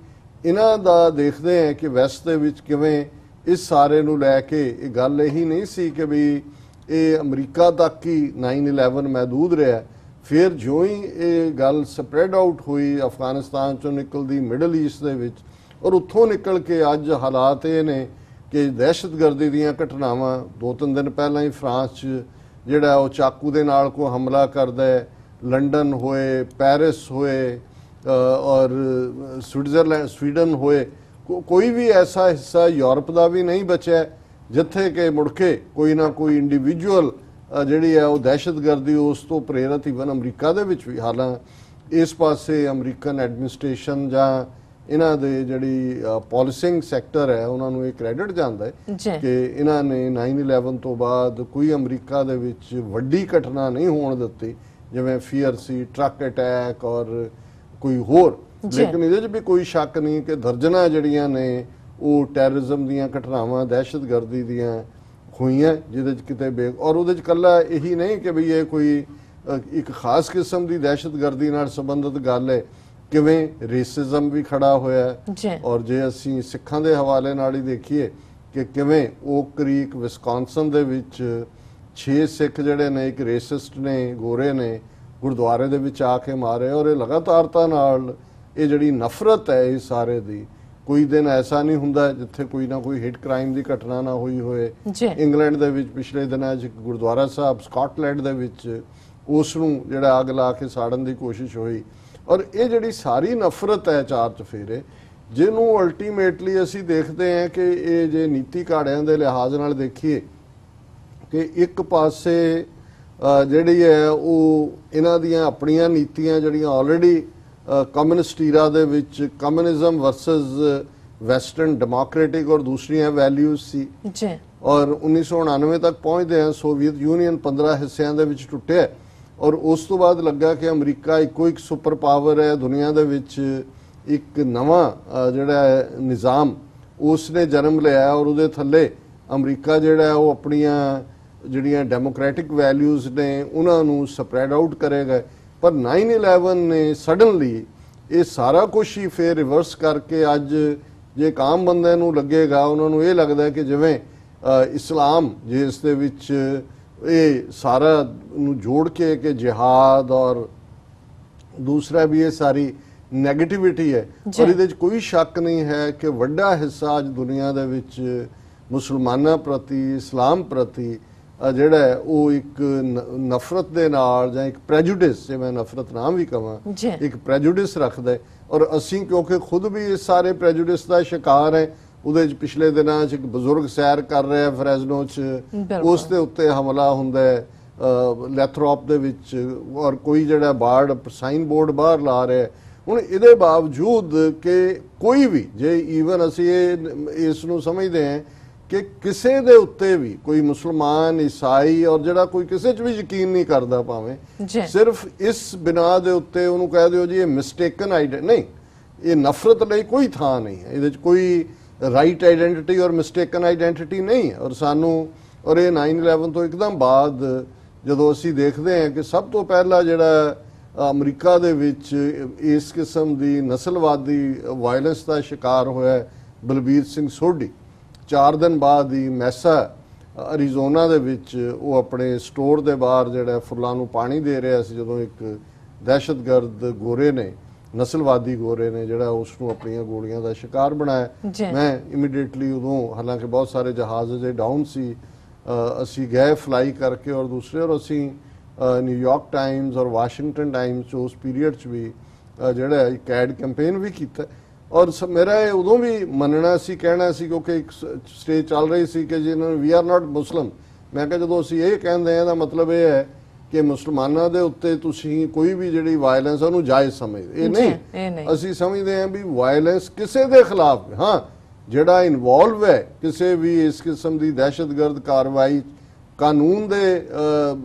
ਇਹਨਾਂ ਦਾ ਦੇਖਦੇ ਹਾਂ ਕਿ ਵੈਸਟ ਦੇ ਵਿੱਚ ਕਿਵੇਂ ਇਸ ਸਾਰੇ ਨੂੰ ਲੈ ਕੇ ਇਹ ਗੱਲ ਇਹੀ ਨਹੀਂ ਸੀ ਕਿ ਵੀ ਇਹ ਅਮਰੀਕਾ ਤੱਕ ਹੀ 9/11 ਮਹਿਦੂਦ ਰਿਹਾ। ਫਿਰ ਜਿਉਂ ਹੀ ਇਹ ਗੱਲ ਸਪਰੈਡ ਆਊਟ ਹੋਈ ਅਫਗਾਨਿਸਤਾਨ ਚੋਂ ਨਿਕਲਦੀ ਮਿਡਲ ਈਸਟ ਦੇ ਵਿੱਚ ਔਰ ਉੱਥੋਂ ਨਿਕਲ ਕੇ ਅੱਜ ਹਾਲਾਤ ਇਹ ਨੇ ਕਿ ਦਹਿਸ਼ਤਗਰਦੀ ਦੀਆਂ ਘਟਨਾਵਾਂ 2-3 ਦਿਨ ਪਹਿਲਾਂ ਹੀ ਫਰਾਂਸ 'ਚ ਜਿਹੜਾ ਉਹ ਚਾਕੂ ਦੇ ਨਾਲ ਕੋਈ ਹਮਲਾ ਕਰਦਾ ਹੈ, ਲੰਡਨ ਹੋਏ, ਪੈਰਿਸ ਹੋਏ, ਔਰ ਸਵਿਟਜ਼ਰਲੈਂਡ स्वीडन ਹੋਏ ਕੋਈ ਵੀ ਐਸਾ ਹਿੱਸਾ ਯੂਰਪ ਦਾ ਵੀ ਨਹੀਂ ਬਚਿਆ ਜਿੱਥੇ ਕਿ ਮੁੜ ਕੇ ਕੋਈ ਨਾ ਕੋਈ ਇੰਡੀਵਿਜੂਅਲ ਜਿਹੜੀ ਹੈ ਉਹ ਦਹਿਸ਼ਤਗਰਦੀ ਉਸ ਤੋਂ ਪ੍ਰੇਰਿਤ ਈਵਨ ਅਮਰੀਕਾ ਦੇ ਵਿੱਚ ਵੀ ਹਾਲਾਂ ਇਸ ਪਾਸੇ ਅਮਰੀਕਨ ਐਡਮਿਨਿਸਟ੍ਰੇਸ਼ਨ ਜਾਂ ਇਹਨਾਂ ਦੇ ਜਿਹੜੀ ਪਾਲਿਸਿੰਗ ਸੈਕਟਰ ਹੈ ਉਹਨਾਂ ਨੂੰ ਇਹ ਕ੍ਰੈਡਿਟ ਜਾਂਦਾ ਹੈ ਕਿ ਇਹਨਾਂ ਨੇ 9/11 ਤੋਂ ਬਾਅਦ ਕੋਈ ਅਮਰੀਕਾ ਦੇ ਵਿੱਚ ਵੱਡੀ ਘਟਨਾ ਨਹੀਂ ਹੋਣ ਦਿੱਤੀ ਜਿਵੇਂ ਫੀਅਰ ਸੀ ਟਰੱਕ ਅਟੈਕ ਔਰ ਕੋਈ ਹੋਰ ਲੇਕਿਨ ਇਹਦੇ 'ਚ ਵੀ ਕੋਈ ਸ਼ੱਕ ਨਹੀਂ ਕਿ ਦਰਜਨਾਂ ਜਿਹੜੀਆਂ ਨੇ ਉਹ ਟੈਰਰਿਜ਼ਮ ਦੀਆਂ ਘਟਨਾਵਾਂ ਦਹਿਸ਼ਤਗਰਦੀ ਦੀਆਂ ਹੋਈਆਂ ਜਿਹਦੇ 'ਚ ਕਿਤੇ ਔਰ ਉਹਦੇ 'ਚ ਇਕੱਲਾ ਇਹੀ ਨਹੀਂ ਕਿ ਵੀ ਇਹ ਕੋਈ ਇੱਕ ਖਾਸ ਕਿਸਮ ਦੀ ਦਹਿਸ਼ਤਗਰਦੀ ਨਾਲ ਸੰਬੰਧਿਤ ਗੱਲ ਹੈ ਕਿਵੇਂ ਰੇਸਿਜ਼ਮ ਵੀ ਖੜਾ ਹੋਇਆ ਔਰ ਜੇ ਅਸੀਂ ਸਿੱਖਾਂ ਦੇ ਹਵਾਲੇ ਨਾਲ ਹੀ ਦੇਖੀਏ ਕਿ ਕਿਵੇਂ ਓਕ ਕ੍ਰੀਕ ਵਿਸਕੌਨਸਨ ਦੇ ਵਿੱਚ 6 ਸਿੱਖ ਜਿਹੜੇ ਨੇ ਇੱਕ ਰੇਸਿਸਟ ਨੇ ਗੋਰੇ ਨੇ ਗੁਰਦੁਆਰੇ ਦੇ ਵਿੱਚ ਆ ਕੇ ਮਾਰੇ ਔਰ ਇਹ ਲਗਾਤਾਰਤਾ ਨਾਲ ਇਹ ਜਿਹੜੀ ਨਫ਼ਰਤ ਹੈ ਇਹ ਸਾਰੇ ਦੀ ਕੋਈ ਦਿਨ ਐਸਾ ਨਹੀਂ ਹੁੰਦਾ ਜਿੱਥੇ ਕੋਈ ਨਾ ਕੋਈ ਹਿੱਟ ਕ੍ਰਾਈਮ ਦੀ ਘਟਨਾ ਨਾ ਹੋਈ ਹੋਏ ਇੰਗਲੈਂਡ ਦੇ ਵਿੱਚ ਪਿਛਲੇ ਦਿਨਾਂ 'ਚ ਗੁਰਦੁਆਰਾ ਸਾਹਿਬ ਸਕਾਟਲੈਂਡ ਦੇ ਵਿੱਚ ਉਸ ਨੂੰ ਜਿਹੜਾ ਅੱਗ ਲਾ ਕੇ ਸਾੜਨ ਦੀ ਕੋਸ਼ਿਸ਼ ਹੋਈ ਔਰ ਇਹ ਜਿਹੜੀ ਸਾਰੀ ਨਫ਼ਰਤ ਹੈ ਚਾਰ ਚਫੇਰੇ ਜਿਹਨੂੰ ਅਲਟੀਮੇਟਲੀ ਅਸੀਂ ਦੇਖਦੇ ਹਾਂ ਕਿ ਇਹ ਜੇ ਨੀਤੀ ਘਾੜਿਆਂ ਦੇ ਲਿਹਾਜ਼ ਨਾਲ ਦੇਖੀਏ ਕਿ ਇੱਕ ਪਾਸੇ ਜਿਹੜੀ ਹੈ ਉਹ ਇਹਨਾਂ ਦੀਆਂ ਆਪਣੀਆਂ ਨੀਤੀਆਂ ਜਿਹੜੀਆਂ ਆਲਰੇਡੀ ਕਮਿਊਨਿਸਟ ਈਰਾ ਦੇ ਵਿੱਚ ਕਮਿਊਨਿਜ਼ਮ ਵਰਸਸ ਵੈਸਟਰਨ ਡੈਮੋਕ੍ਰੈਟਿਕ ਔਰ ਦੂਸਰੀਆਂ ਵੈਲਿਊਜ਼ ਸੀ ਔਰ 1999 ਤੱਕ ਪਹੁੰਚਦੇ ਆ ਸੋਵੀਅਤ ਯੂਨੀਅਨ 15 ਹਿੱਸਿਆਂ ਦੇ ਵਿੱਚ ਟੁੱਟਿਆ ਔਰ ਉਸ ਤੋਂ ਬਾਅਦ ਲੱਗਾ ਕਿ ਅਮਰੀਕਾ ਇੱਕੋ ਇੱਕ ਸੁਪਰ ਪਾਵਰ ਹੈ ਦੁਨੀਆ ਦੇ ਵਿੱਚ ਇੱਕ ਨਵਾਂ ਜਿਹੜਾ ਨਿਜ਼ਾਮ ਉਸ ਨੇ ਜਨਮ ਲਿਆ ਔਰ ਉਹਦੇ ਥੱਲੇ ਅਮਰੀਕਾ ਜਿਹੜਾ ਉਹ ਆਪਣੀਆਂ ਜਿਹੜੀਆਂ ਡੈਮੋਕ੍ਰੈਟਿਕ ਵੈਲਿਊਜ਼ ਨੇ ਉਹਨਾਂ ਨੂੰ ਸਪਰੈਡ ਆਊਟ ਕਰੇਗਾ ਪਰ 9/11 ਨੇ ਸਡਨਲੀ ਇਹ ਸਾਰਾ ਕੁਝ ਹੀ ਫੇਰ ਰਿਵਰਸ ਕਰਕੇ ਅੱਜ ਜੇ ਇੱਕ ਆਮ ਬੰਦੇ ਨੂੰ ਲੱਗੇਗਾ ਉਹਨਾਂ ਨੂੰ ਇਹ ਲੱਗਦਾ ਕਿ ਜਿਵੇਂ ਇਸਲਾਮ ਜਿਸ ਦੇ ਵਿੱਚ ਇਹ ਸਾਰਾ ਨੂੰ ਜੋੜ ਕੇ ਕਿ ਜਿਹਾਦ ਔਰ ਦੂਸਰਾ ਵੀ ਇਹ ਸਾਰੀ ਨੈਗੇਟਿਵਿਟੀ ਹੈ ਔਰ ਇਹਦੇ 'ਚ ਕੋਈ ਸ਼ੱਕ ਨਹੀਂ ਹੈ ਕਿ ਵੱਡਾ ਹਿੱਸਾ ਅੱਜ ਦੁਨੀਆ ਦੇ ਵਿੱਚ ਮੁਸਲਮਾਨਾਂ ਪ੍ਰਤੀ ਇਸਲਾਮ ਪ੍ਰਤੀ ਜਿਹੜਾ ਹੈ ਉਹ ਇੱਕ ਨਫ਼ਰਤ ਦੇ ਨਾਲ ਜਾਂ ਇੱਕ ਪ੍ਰੈਜੁਡਿਸ ਜੇ ਮੈਂ ਨਫ਼ਰਤ ਨਾਮ ਵੀ ਕਹਾਂ ਇੱਕ ਪ੍ਰੈਜੁਡਿਸ ਰੱਖਦਾ ਹੈ ਔਰ ਅਸੀਂ ਕਿਉਂਕਿ ਖੁਦ ਵੀ ਇਸ ਸਾਰੇ ਪ੍ਰੈਜੁਡਿਸ ਦਾ ਸ਼ਿਕਾਰ ਹੈ ਉਹਦੇ 'ਚ ਪਿਛਲੇ ਦਿਨਾਂ 'ਚ ਇੱਕ ਬਜ਼ੁਰਗ ਸੈਰ ਕਰ ਰਿਹਾ ਫਰੈਜ਼ਨੋ 'ਚ ਉਸ ਦੇ ਉੱਤੇ ਹਮਲਾ ਹੁੰਦਾ ਹੈ ਲੈਥਰੋਪ ਦੇ ਵਿੱਚ ਔਰ ਕੋਈ ਜਿਹੜਾ ਬਾਰਡ ਸਾਈਨ ਬੋਰਡ ਬਾਹਰ ਲਾ ਰਿਹਾ ਹੁਣ ਇਹਦੇ ਬਾਵਜੂਦ ਕਿ ਕੋਈ ਵੀ ਜੇ ਈਵਨ ਅਸੀਂ ਇਸ ਨੂੰ ਸਮਝਦੇ ਹਾਂ ਕਿ ਕਿਸੇ ਦੇ ਉੱਤੇ ਵੀ ਕੋਈ ਮੁਸਲਮਾਨ ਈਸਾਈ ਔਰ ਜਿਹੜਾ ਕੋਈ ਕਿਸੇ 'ਚ ਵੀ ਯਕੀਨ ਨਹੀਂ ਕਰਦਾ ਭਾਵੇਂ ਸਿਰਫ ਇਸ ਬਿਨਾ ਦੇ ਉੱਤੇ ਉਹਨੂੰ ਕਹਿ ਦਿਓ ਜੀ ਇਹ ਮਿਸਟੇਕਨ ਨਹੀਂ ਇਹ ਨਫ਼ਰਤ ਲਈ ਕੋਈ ਥਾਂ ਨਹੀਂ ਹੈ ਇਹਦੇ 'ਚ ਕੋਈ ਰਾਈਟ ਆਈਡੈਂਟੀਟੀ ਔਰ ਮਿਸਟੇਕਨ ਆਈਡੈਂਟੀਟੀ ਨਹੀਂ ਹੈ ਔਰ ਸਾਨੂੰ ਔਰ ਇਹ 9/11 ਤੋਂ ਇੱਕਦਮ ਬਾਅਦ ਜਦੋਂ ਅਸੀਂ ਦੇਖਦੇ ਹਾਂ ਕਿ ਸਭ ਤੋਂ ਪਹਿਲਾਂ ਜਿਹੜਾ ਅਮਰੀਕਾ ਦੇ ਵਿੱਚ ਇਸ ਕਿਸਮ ਦੀ ਨਸਲਵਾਦੀ ਵਾਇਲੈਂਸ ਦਾ ਸ਼ਿਕਾਰ ਹੋਇਆ ਬਲਬੀਰ ਸਿੰਘ ਸੋਢੀ 4 ਦਿਨ ਬਾਅਦ ਹੀ ਮੈਸਾ ਅਰੀਜ਼ੋਨਾ ਦੇ ਵਿੱਚ ਉਹ ਆਪਣੇ ਸਟੋਰ ਦੇ ਬਾਹਰ ਜਿਹੜਾ ਫੁੱਲਾਂ ਨੂੰ ਪਾਣੀ ਦੇ ਰਿਹਾ ਸੀ ਜਦੋਂ ਇੱਕ ਦਹਿਸ਼ਤਗਰਦ ਗੋਰੇ ਨੇ ਨਸਲਵਾਦੀ ਗੋਰੇ ਨੇ ਜਿਹੜਾ ਉਸ ਨੂੰ ਆਪਣੀਆਂ ਗੋਲੀਆਂ ਦਾ ਸ਼ਿਕਾਰ ਬਣਾਇਆ ਮੈਂ ਇਮੀਡੀਏਟਲੀ ਉਦੋਂ ਹਾਲਾਂਕਿ ਬਹੁਤ ਸਾਰੇ ਜਹਾਜ਼ ਜੇ ਡਾਊਨ ਸੀ ਅਸੀਂ ਗਏ ਫਲਾਈ ਕਰਕੇ ਔਰ ਦੂਸਰੇ ਔਰ ਅਸੀਂ ਨਿਊਯਾਰਕ ਟਾਈਮਜ਼ ਔਰ ਵਾਸ਼ਿੰਗਟਨ ਟਾਈਮਜ਼ ਉਸ ਪੀਰੀਅਡ 'ਚ ਵੀ ਜਿਹੜਾ ਇੱਕ ਐਡ ਕੈਂਪੇਨ ਵੀ ਕੀਤਾ ਔਰ ਮੇਰਾ ਇਹ ਉਦੋਂ ਵੀ ਮੰਨਣਾ ਸੀ ਕਹਿਣਾ ਸੀ ਕਿਉਂਕਿ ਇੱਕ ਸਟੇਜ ਚੱਲ ਰਹੀ ਸੀ ਕਿ ਜਿਹਨਾਂ ਵੀ ਆਰ ਨਾਟ ਮੁਸਲਮ ਮੈਂ ਕਿਹਾ ਜਦੋਂ ਅਸੀਂ ਇਹ ਕਹਿੰਦੇ ਹਾਂ ਇਹਦਾ ਮਤਲਬ ਇਹ ਹੈ ਕਿ ਮੁਸਲਮਾਨਾਂ ਦੇ ਉੱਤੇ ਤੁਸੀਂ ਕੋਈ ਵੀ ਜਿਹੜੀ ਵਾਇਲੈਂਸ ਉਹਨੂੰ ਜਾਇਜ਼ ਸਮਝਦੇ ਇਹ ਨਹੀਂ ਅਸੀਂ ਸਮਝਦੇ ਹਾਂ ਵੀ ਵਾਇਲੈਂਸ ਕਿਸੇ ਦੇ ਖਿਲਾਫ ਹਾਂ ਜਿਹੜਾ ਇਨਵੋਲਵ ਹੈ ਕਿਸੇ ਵੀ ਇਸ ਕਿਸਮ ਦੀ ਦਹਿਸ਼ਤਗਰਦ ਕਾਰਵਾਈ ਕਾਨੂੰਨ ਦੇ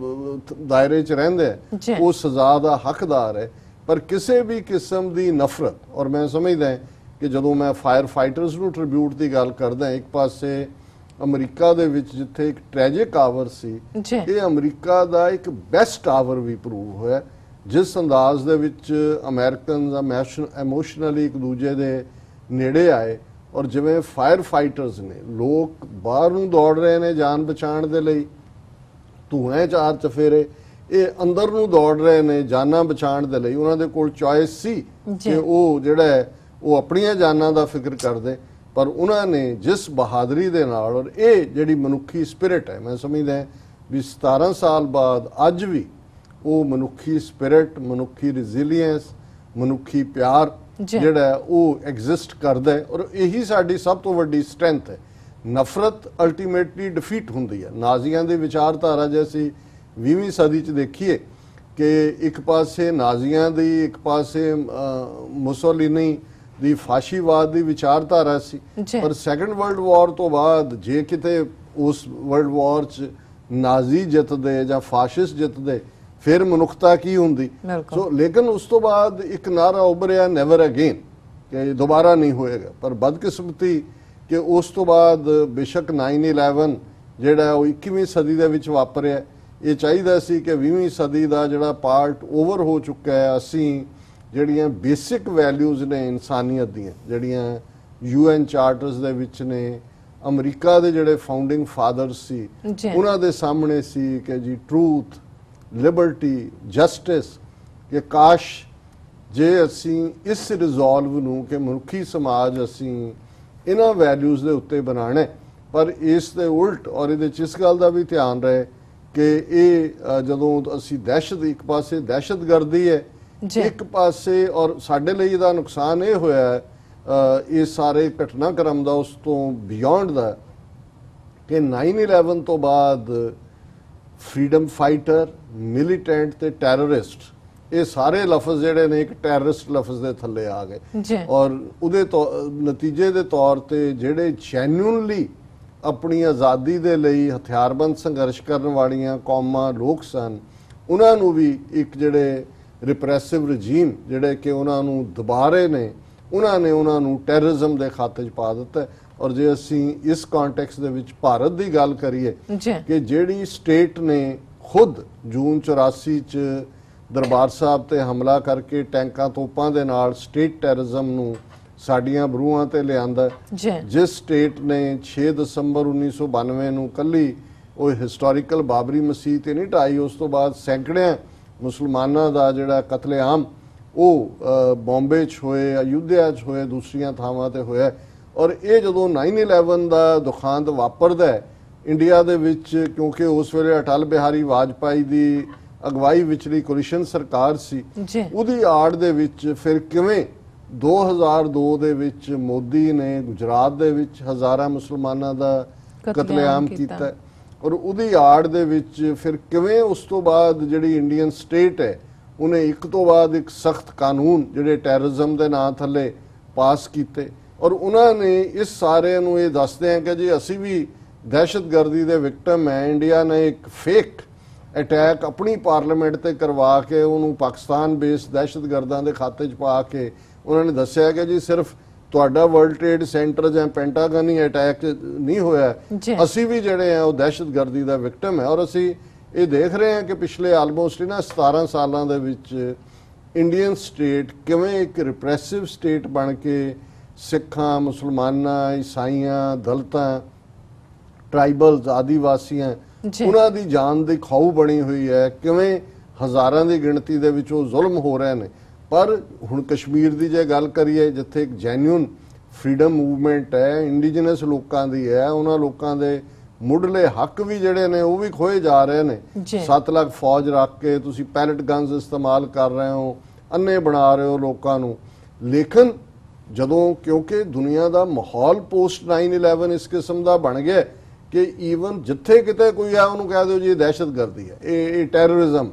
ਦਾਇਰੇ 'ਚ ਰਹਿੰਦਾ ਉਹ ਸਜ਼ਾ ਦਾ ਹੱਕਦਾਰ ਹੈ ਪਰ ਕਿਸੇ ਵੀ ਕਿਸਮ ਦੀ ਨਫ਼ਰਤ ਔਰ ਮੈਂ ਸਮਝਦਾ ਕਿ ਜਦੋਂ ਮੈਂ ਫਾਇਰ ਫਾਈਟਰਸ ਨੂੰ ਟ੍ਰਿਬਿਊਟ ਦੀ ਗੱਲ ਕਰਦਾ ਇੱਕ ਪਾਸੇ ਅਮਰੀਕਾ ਦੇ ਵਿੱਚ ਜਿੱਥੇ ਇੱਕ ਟ੍ਰੈਜਿਕ ਆਵਰ ਸੀ ਇਹ ਅਮਰੀਕਾ ਦਾ ਇੱਕ ਬੈਸਟ ਆਵਰ ਵੀ ਪ੍ਰੂਵ ਹੋਇਆ ਜਿਸ ਅੰਦਾਜ਼ ਦੇ ਵਿੱਚ ਅਮਰੀਕਨਜ਼ ਇਮੋਸ਼ਨਲੀ ਇੱਕ ਦੂਜੇ ਦੇ ਨੇੜੇ ਆਏ ਔਰ ਜਿਵੇਂ ਫਾਇਰ ਫਾਈਟਰਸ ਨੇ ਲੋਕ ਬਾਹਰ ਨੂੰ ਦੌੜ ਰਹੇ ਨੇ ਜਾਨ ਬਚਾਉਣ ਦੇ ਲਈ ਧੂਏ ਚਾਰ ਚਫੇਰੇ ਇਹ ਅੰਦਰ ਨੂੰ ਦੌੜ ਰਹੇ ਨੇ ਜਾਨਾਂ ਬਚਾਉਣ ਦੇ ਲਈ ਉਹਨਾਂ ਦੇ ਕੋਲ ਚੋਇਸ ਸੀ ਕਿ ਉਹ ਜਿਹੜਾ ਉਹ ਆਪਣੀਆਂ ਜਾਨਾਂ ਦਾ ਫਿਕਰ ਕਰਦੇ ਪਰ ਉਹਨਾਂ ਨੇ ਜਿਸ ਬਹਾਦਰੀ ਦੇ ਨਾਲ ਔਰ ਇਹ ਜਿਹੜੀ ਮਨੁੱਖੀ ਸਪਿਰਿਟ ਹੈ ਮੈਂ ਸਮਝਦਾ ਵੀ 17 ਸਾਲ ਬਾਅਦ ਅੱਜ ਵੀ ਉਹ ਮਨੁੱਖੀ ਸਪਿਰਿਟ ਮਨੁੱਖੀ ਰੈਜ਼ਿਲੀਅੰਸ ਮਨੁੱਖੀ ਪਿਆਰ ਜਿਹੜਾ ਹੈ ਉਹ ਐਗਜ਼ਿਸਟ ਕਰਦਾ ਹੈ ਔਰ ਇਹੀ ਸਾਡੀ ਸਭ ਤੋਂ ਵੱਡੀ ਸਟਰੈਂਥ ਹੈ। ਨਫ਼ਰਤ ਅਲਟੀਮੇਟਲੀ ਡਿਫੀਟ ਹੁੰਦੀ ਹੈ। ਨਾਜ਼ੀਆਂ ਦੀ ਵਿਚਾਰਧਾਰਾ ਜੇ ਅਸੀਂ 20ਵੀਂ ਸਦੀ 'ਚ ਦੇਖੀਏ ਕਿ ਇੱਕ ਪਾਸੇ ਨਾਜ਼ੀਆਂ ਦੀ, ਇੱਕ ਪਾਸੇ ਮੁਸੋਲਿਨੀ ਦੀ ਫਾਸ਼ੀਵਾਦ ਦੀ ਵਿਚਾਰਧਾਰਾ ਸੀ, ਪਰ ਸੈਕੰਡ ਵਰਲਡ ਵਾਰ ਤੋਂ ਬਾਅਦ ਜੇ ਕਿਤੇ ਉਸ ਵਰਲਡ ਵਾਰ 'ਚ ਨਾਜ਼ੀ ਜਿੱਤਦੇ ਜਾਂ ਫਾਸ਼ਿਸਟ ਜਿੱਤਦੇ ਫਿਰ ਮਨੁੱਖਤਾ ਕੀ ਹੁੰਦੀ। ਸੋ ਲੇਕਿਨ ਉਸ ਤੋਂ ਬਾਅਦ ਇੱਕ ਨਾਰਾ ਉੱਭਰਿਆ ਨੈਵਰ ਅਗੇਨ, ਕਿ ਦੁਬਾਰਾ ਨਹੀਂ ਹੋਏਗਾ। ਪਰ ਬਦਕਿਸਮਤੀ ਕਿ ਉਸ ਤੋਂ ਬਾਅਦ ਬੇਸ਼ੱਕ 9/11 ਜਿਹੜਾ ਉਹ 21ਵੀਂ ਸਦੀ ਦੇ ਵਿੱਚ ਵਾਪਰਿਆ। ਇਹ ਚਾਹੀਦਾ ਸੀ ਕਿ 20ਵੀਂ ਸਦੀ ਦਾ ਜਿਹੜਾ ਪਾਰਟ ਓਵਰ ਹੋ ਚੁੱਕਾ ਹੈ। ਅਸੀਂ ਜਿਹੜੀਆਂ ਬੇਸਿਕ ਵੈਲਿਊਜ਼ ਨੇ ਇਨਸਾਨੀਅਤ ਦੀਆਂ, ਜਿਹੜੀਆਂ UN ਚਾਰਟਰਸ ਦੇ ਵਿੱਚ ਨੇ, ਅਮਰੀਕਾ ਦੇ ਜਿਹੜੇ ਫਾਊਂਡਿੰਗ ਫਾਦਰਸ ਸੀ ਉਹਨਾਂ ਦੇ ਸਾਹਮਣੇ ਸੀ ਕਿ ਜੀ ਟਰੂਥ, ਲਿਬਰਟੀ, ਜਸਟਿਸ, ਕਿ ਕਾਸ਼ ਜੇ ਅਸੀਂ ਇਸ ਰਿਜ਼ੋਲਵ ਨੂੰ ਕਿ ਮਨੁੱਖੀ ਸਮਾਜ ਅਸੀਂ ਇਹਨਾਂ ਵੈਲਿਊਜ਼ ਦੇ ਉੱਤੇ ਬਣਾਉਣਾ, ਪਰ ਇਸ ਦੇ ਉਲਟ ਔਰ ਇਹਦੇ 'ਚ ਇਸ ਗੱਲ ਦਾ ਵੀ ਧਿਆਨ ਰਹੇ ਕਿ ਇਹ ਜਦੋਂ ਅਸੀਂ ਦਹਿਸ਼ਤ, ਇੱਕ ਪਾਸੇ ਦਹਿਸ਼ਤਗਰਦੀ ਹੈ, ਇੱਕ ਪਾਸੇ ਔਰ ਸਾਡੇ ਲਈ ਇਹਦਾ ਨੁਕਸਾਨ ਇਹ ਹੋਇਆ ਇਹ ਸਾਰੇ ਘਟਨਾਕ੍ਰਮ ਦਾ ਉਸ ਤੋਂ ਬਿਯੋਂਡ ਦਾ ਕਿ 9/11 ਤੋਂ ਬਾਅਦ ਫਰੀडम ਫਾਈਟਰ, ਮਿਲੀਟੈਂਟ ਤੇ ਟੈਰਰਿਸਟ, ਇਹ ਸਾਰੇ ਲਫ਼ਜ਼ ਜਿਹੜੇ ਨੇ ਇੱਕ ਟੈਰਰਿਸਟ ਲਫ਼ਜ਼ ਦੇ ਥੱਲੇ ਆ ਗਏ ਔਰ ਉਹਦੇ ਨਤੀਜੇ ਦੇ ਤੌਰ ਤੇ ਜਿਹੜੇ ਜੈਨੂਇਨਲੀ ਆਪਣੀ ਆਜ਼ਾਦੀ ਦੇ ਲਈ ਹਥਿਆਰਬੰਦ ਸੰਘਰਸ਼ ਕਰਨ ਵਾਲੀਆਂ ਕੌਮਾਂ, ਲੋਕ ਸਨ, ਉਹਨਾਂ ਨੂੰ ਵੀ ਇੱਕ ਜਿਹੜੇ ਰਿਪਰੈਸਿਵ ਰਜੀਮ ਜਿਹੜੇ ਕਿ ਉਹਨਾਂ ਨੂੰ ਦਬਾ ਰਹੇ ਨੇ, ਉਹਨਾਂ ਨੇ ਉਹਨਾਂ ਨੂੰ ਟੈਰਰਿਜ਼ਮ ਦੇ ਖਾਤੇ 'ਚ ਪਾ ਦਿੱਤਾ। ਔਰ ਜੇ ਅਸੀਂ ਇਸ ਕੰਟੈਕਸਟ ਦੇ ਵਿੱਚ ਭਾਰਤ ਦੀ ਗੱਲ ਕਰੀਏ ਕਿ ਜਿਹੜੀ ਸਟੇਟ ਨੇ ਖੁਦ ਜੂਨ 84 'ਚ ਦਰਬਾਰ ਸਾਹਿਬ ਤੇ ਹਮਲਾ ਕਰਕੇ ਟੈਂਕਾਂ ਤੋਪਾਂ ਦੇ ਨਾਲ ਸਟੇਟ ਟੈਰਰਿਜ਼ਮ ਨੂੰ ਸਾਡੀਆਂ ਬਰੂਹਾਂ ਤੇ ਲਿਆਂਦਾ, ਜਿਸ ਸਟੇਟ ਨੇ 6 ਦਸੰਬਰ 1992 ਨੂੰ ਕੱਲੀ ਉਹ ਹਿਸਟੋਰੀਕਲ ਬਾਬਰੀ ਮਸਜਿਦ ਤੇ ਨਹੀਂ ਢਾਈ, ਉਸ ਤੋਂ ਬਾਅਦ ਸੈਂਕੜਿਆਂ ਮੁਸਲਮਾਨਾਂ ਦਾ ਜਿਹੜਾ ਕਤਲੇਆਮ ਉਹ ਬੰਬੇ 'ਚ ਹੋਏ, ਅਯੁੱਧਿਆ 'ਚ ਹੋਏ, ਦੂਸਰੀਆਂ ਥਾਵਾਂ ਤੇ ਹੋਇਆ। ਔਰ ਇਹ ਜਦੋਂ 9/11 ਦਾ ਦੁਖਾਂਤ ਵਾਪਰਦਾ ਹੈ ਇੰਡੀਆ ਦੇ ਵਿੱਚ, ਕਿਉਂਕਿ ਉਸ ਵੇਲੇ ਅਟਲ ਬਿਹਾਰੀ ਵਾਜਪਾਈ ਦੀ ਅਗਵਾਈ ਵਿਚਲੀ ਕੋਲੀਸ਼ਨ ਸਰਕਾਰ ਸੀ, ਉਹਦੀ ਆੜ ਦੇ ਵਿੱਚ ਫਿਰ ਕਿਵੇਂ 2002 ਦੇ ਵਿੱਚ ਮੋਦੀ ਨੇ ਗੁਜਰਾਤ ਦੇ ਵਿੱਚ ਹਜ਼ਾਰਾਂ ਮੁਸਲਮਾਨਾਂ ਦਾ ਕਤਲੇਆਮ ਕੀਤਾ ਔਰ ਉਹਦੀ ਆੜ ਦੇ ਵਿੱਚ ਫਿਰ ਕਿਵੇਂ ਉਸ ਤੋਂ ਬਾਅਦ ਜਿਹੜੀ ਇੰਡੀਅਨ ਸਟੇਟ ਹੈ ਉਹਨੇ ਇੱਕ ਤੋਂ ਬਾਅਦ ਇੱਕ ਸਖਤ ਕਾਨੂੰਨ ਜਿਹੜੇ ਟੈਰਰਿਜ਼ਮ ਦੇ ਨਾਂ ਥੱਲੇ ਪਾਸ ਕੀਤੇ ਔਰ ਉਹਨਾਂ ਨੇ ਇਸ ਸਾਰਿਆਂ ਨੂੰ ਇਹ ਦੱਸਦੇ ਆ ਕਿ ਜੀ ਅਸੀਂ ਵੀ ਦਹਿਸ਼ਤਗਰਦੀ ਦੇ ਵਿਕਟਮ ਹੈ। ਇੰਡੀਆ ਨੇ ਇੱਕ ਫੇਕ ਅਟੈਕ ਆਪਣੀ ਪਾਰਲੀਮੈਂਟ ਤੇ ਕਰਵਾ ਕੇ ਉਹਨੂੰ ਪਾਕਿਸਤਾਨ ਬੇਸਡ ਦਹਿਸ਼ਤਗਰਦਾਂ ਦੇ ਖਾਤੇ 'ਚ ਪਾ ਕੇ ਉਹਨਾਂ ਨੇ ਦੱਸਿਆ ਕਿ ਜੀ ਸਿਰਫ ਤੁਹਾਡਾ ਵਰਲਡ ਟ੍ਰੇਡ ਸੈਂਟਰ ਜਾਂ ਪੈਂਟਾਗਨ ਹੀ ਅਟੈਕ ਨਹੀਂ ਹੋਇਆ, ਅਸੀਂ ਵੀ ਜਿਹੜੇ ਆ ਉਹ ਦਹਿਸ਼ਤਗਰਦੀ ਦਾ ਵਿਕਟਮ ਹੈ। ਔਰ ਅਸੀਂ ਇਹ ਦੇਖ ਰਹੇ ਹਾਂ ਕਿ ਪਿਛਲੇ ਆਲਮੋਸਟ 17 ਸਾਲਾਂ ਦੇ ਵਿੱਚ ਇੰਡੀਅਨ ਸਟੇਟ ਕਿਵੇਂ ਇੱਕ ਰਿਪਰੈਸਿਵ ਸਟੇਟ ਬਣ ਕੇ ਸਿੱਖਾਂ, ਮੁਸਲਮਾਨਾਂ, ਈਸਾਈਆਂ, ਦਲਿਤਾਂ, ਟ੍ਰਾਈਬਲਸ, ਆਦੀਵਾਸੀਆਂ, ਉਹਨਾਂ ਦੀ ਜਾਨ ਦੀ ਖਾਊ ਬਣੀ ਹੋਈ ਹੈ, ਕਿਵੇਂ ਹਜ਼ਾਰਾਂ ਦੀ ਗਿਣਤੀ ਦੇ ਵਿੱਚ ਉਹ ਜ਼ੁਲਮ ਹੋ ਰਹੇ ਨੇ। ਪਰ ਹੁਣ ਕਸ਼ਮੀਰ ਦੀ ਜੇ ਗੱਲ ਕਰੀਏ ਜਿੱਥੇ ਇੱਕ ਜੈਨੂਇਨ ਫਰੀडम ਮੂਵਮੈਂਟ ਹੈ, ਇੰਡੀਜਨਸ ਲੋਕਾਂ ਦੀ ਹੈ, ਉਹਨਾਂ ਲੋਕਾਂ ਦੇ ਮੁੱਢਲੇ ਹੱਕ ਵੀ ਜਿਹੜੇ ਨੇ ਉਹ ਵੀ ਖੋਏ ਜਾ ਰਹੇ ਨੇ। 7 ਲੱਖ ਫੌਜ ਰੱਖ ਕੇ ਤੁਸੀਂ ਪੈਲਟ ਗਨਸ ਇਸਤੇਮਾਲ ਕਰ ਰਹੇ ਹੋ, ਅੰਨੇ ਬਣਾ ਰਹੇ ਹੋ ਲੋਕਾਂ ਨੂੰ। ਲੇਕਿਨ ਜਦੋਂ ਕਿਉਂਕਿ ਦੁਨੀਆ ਦਾ ਮਾਹੌਲ ਪੋਸਟ 9/11 ਇਸ ਕਿਸਮ ਦਾ ਬਣ ਗਿਆ ਕਿ ਈਵਨ ਜਿੱਥੇ ਕਿਤੇ ਕੋਈ ਆ ਉਹਨੂੰ ਕਹਿ ਦਿਓ ਜੀ ਇਹ ਦਹਿਸ਼ਤਗਰਦੀ ਹੈ, ਇਹ ਟੈਰਰਿਜ਼ਮ।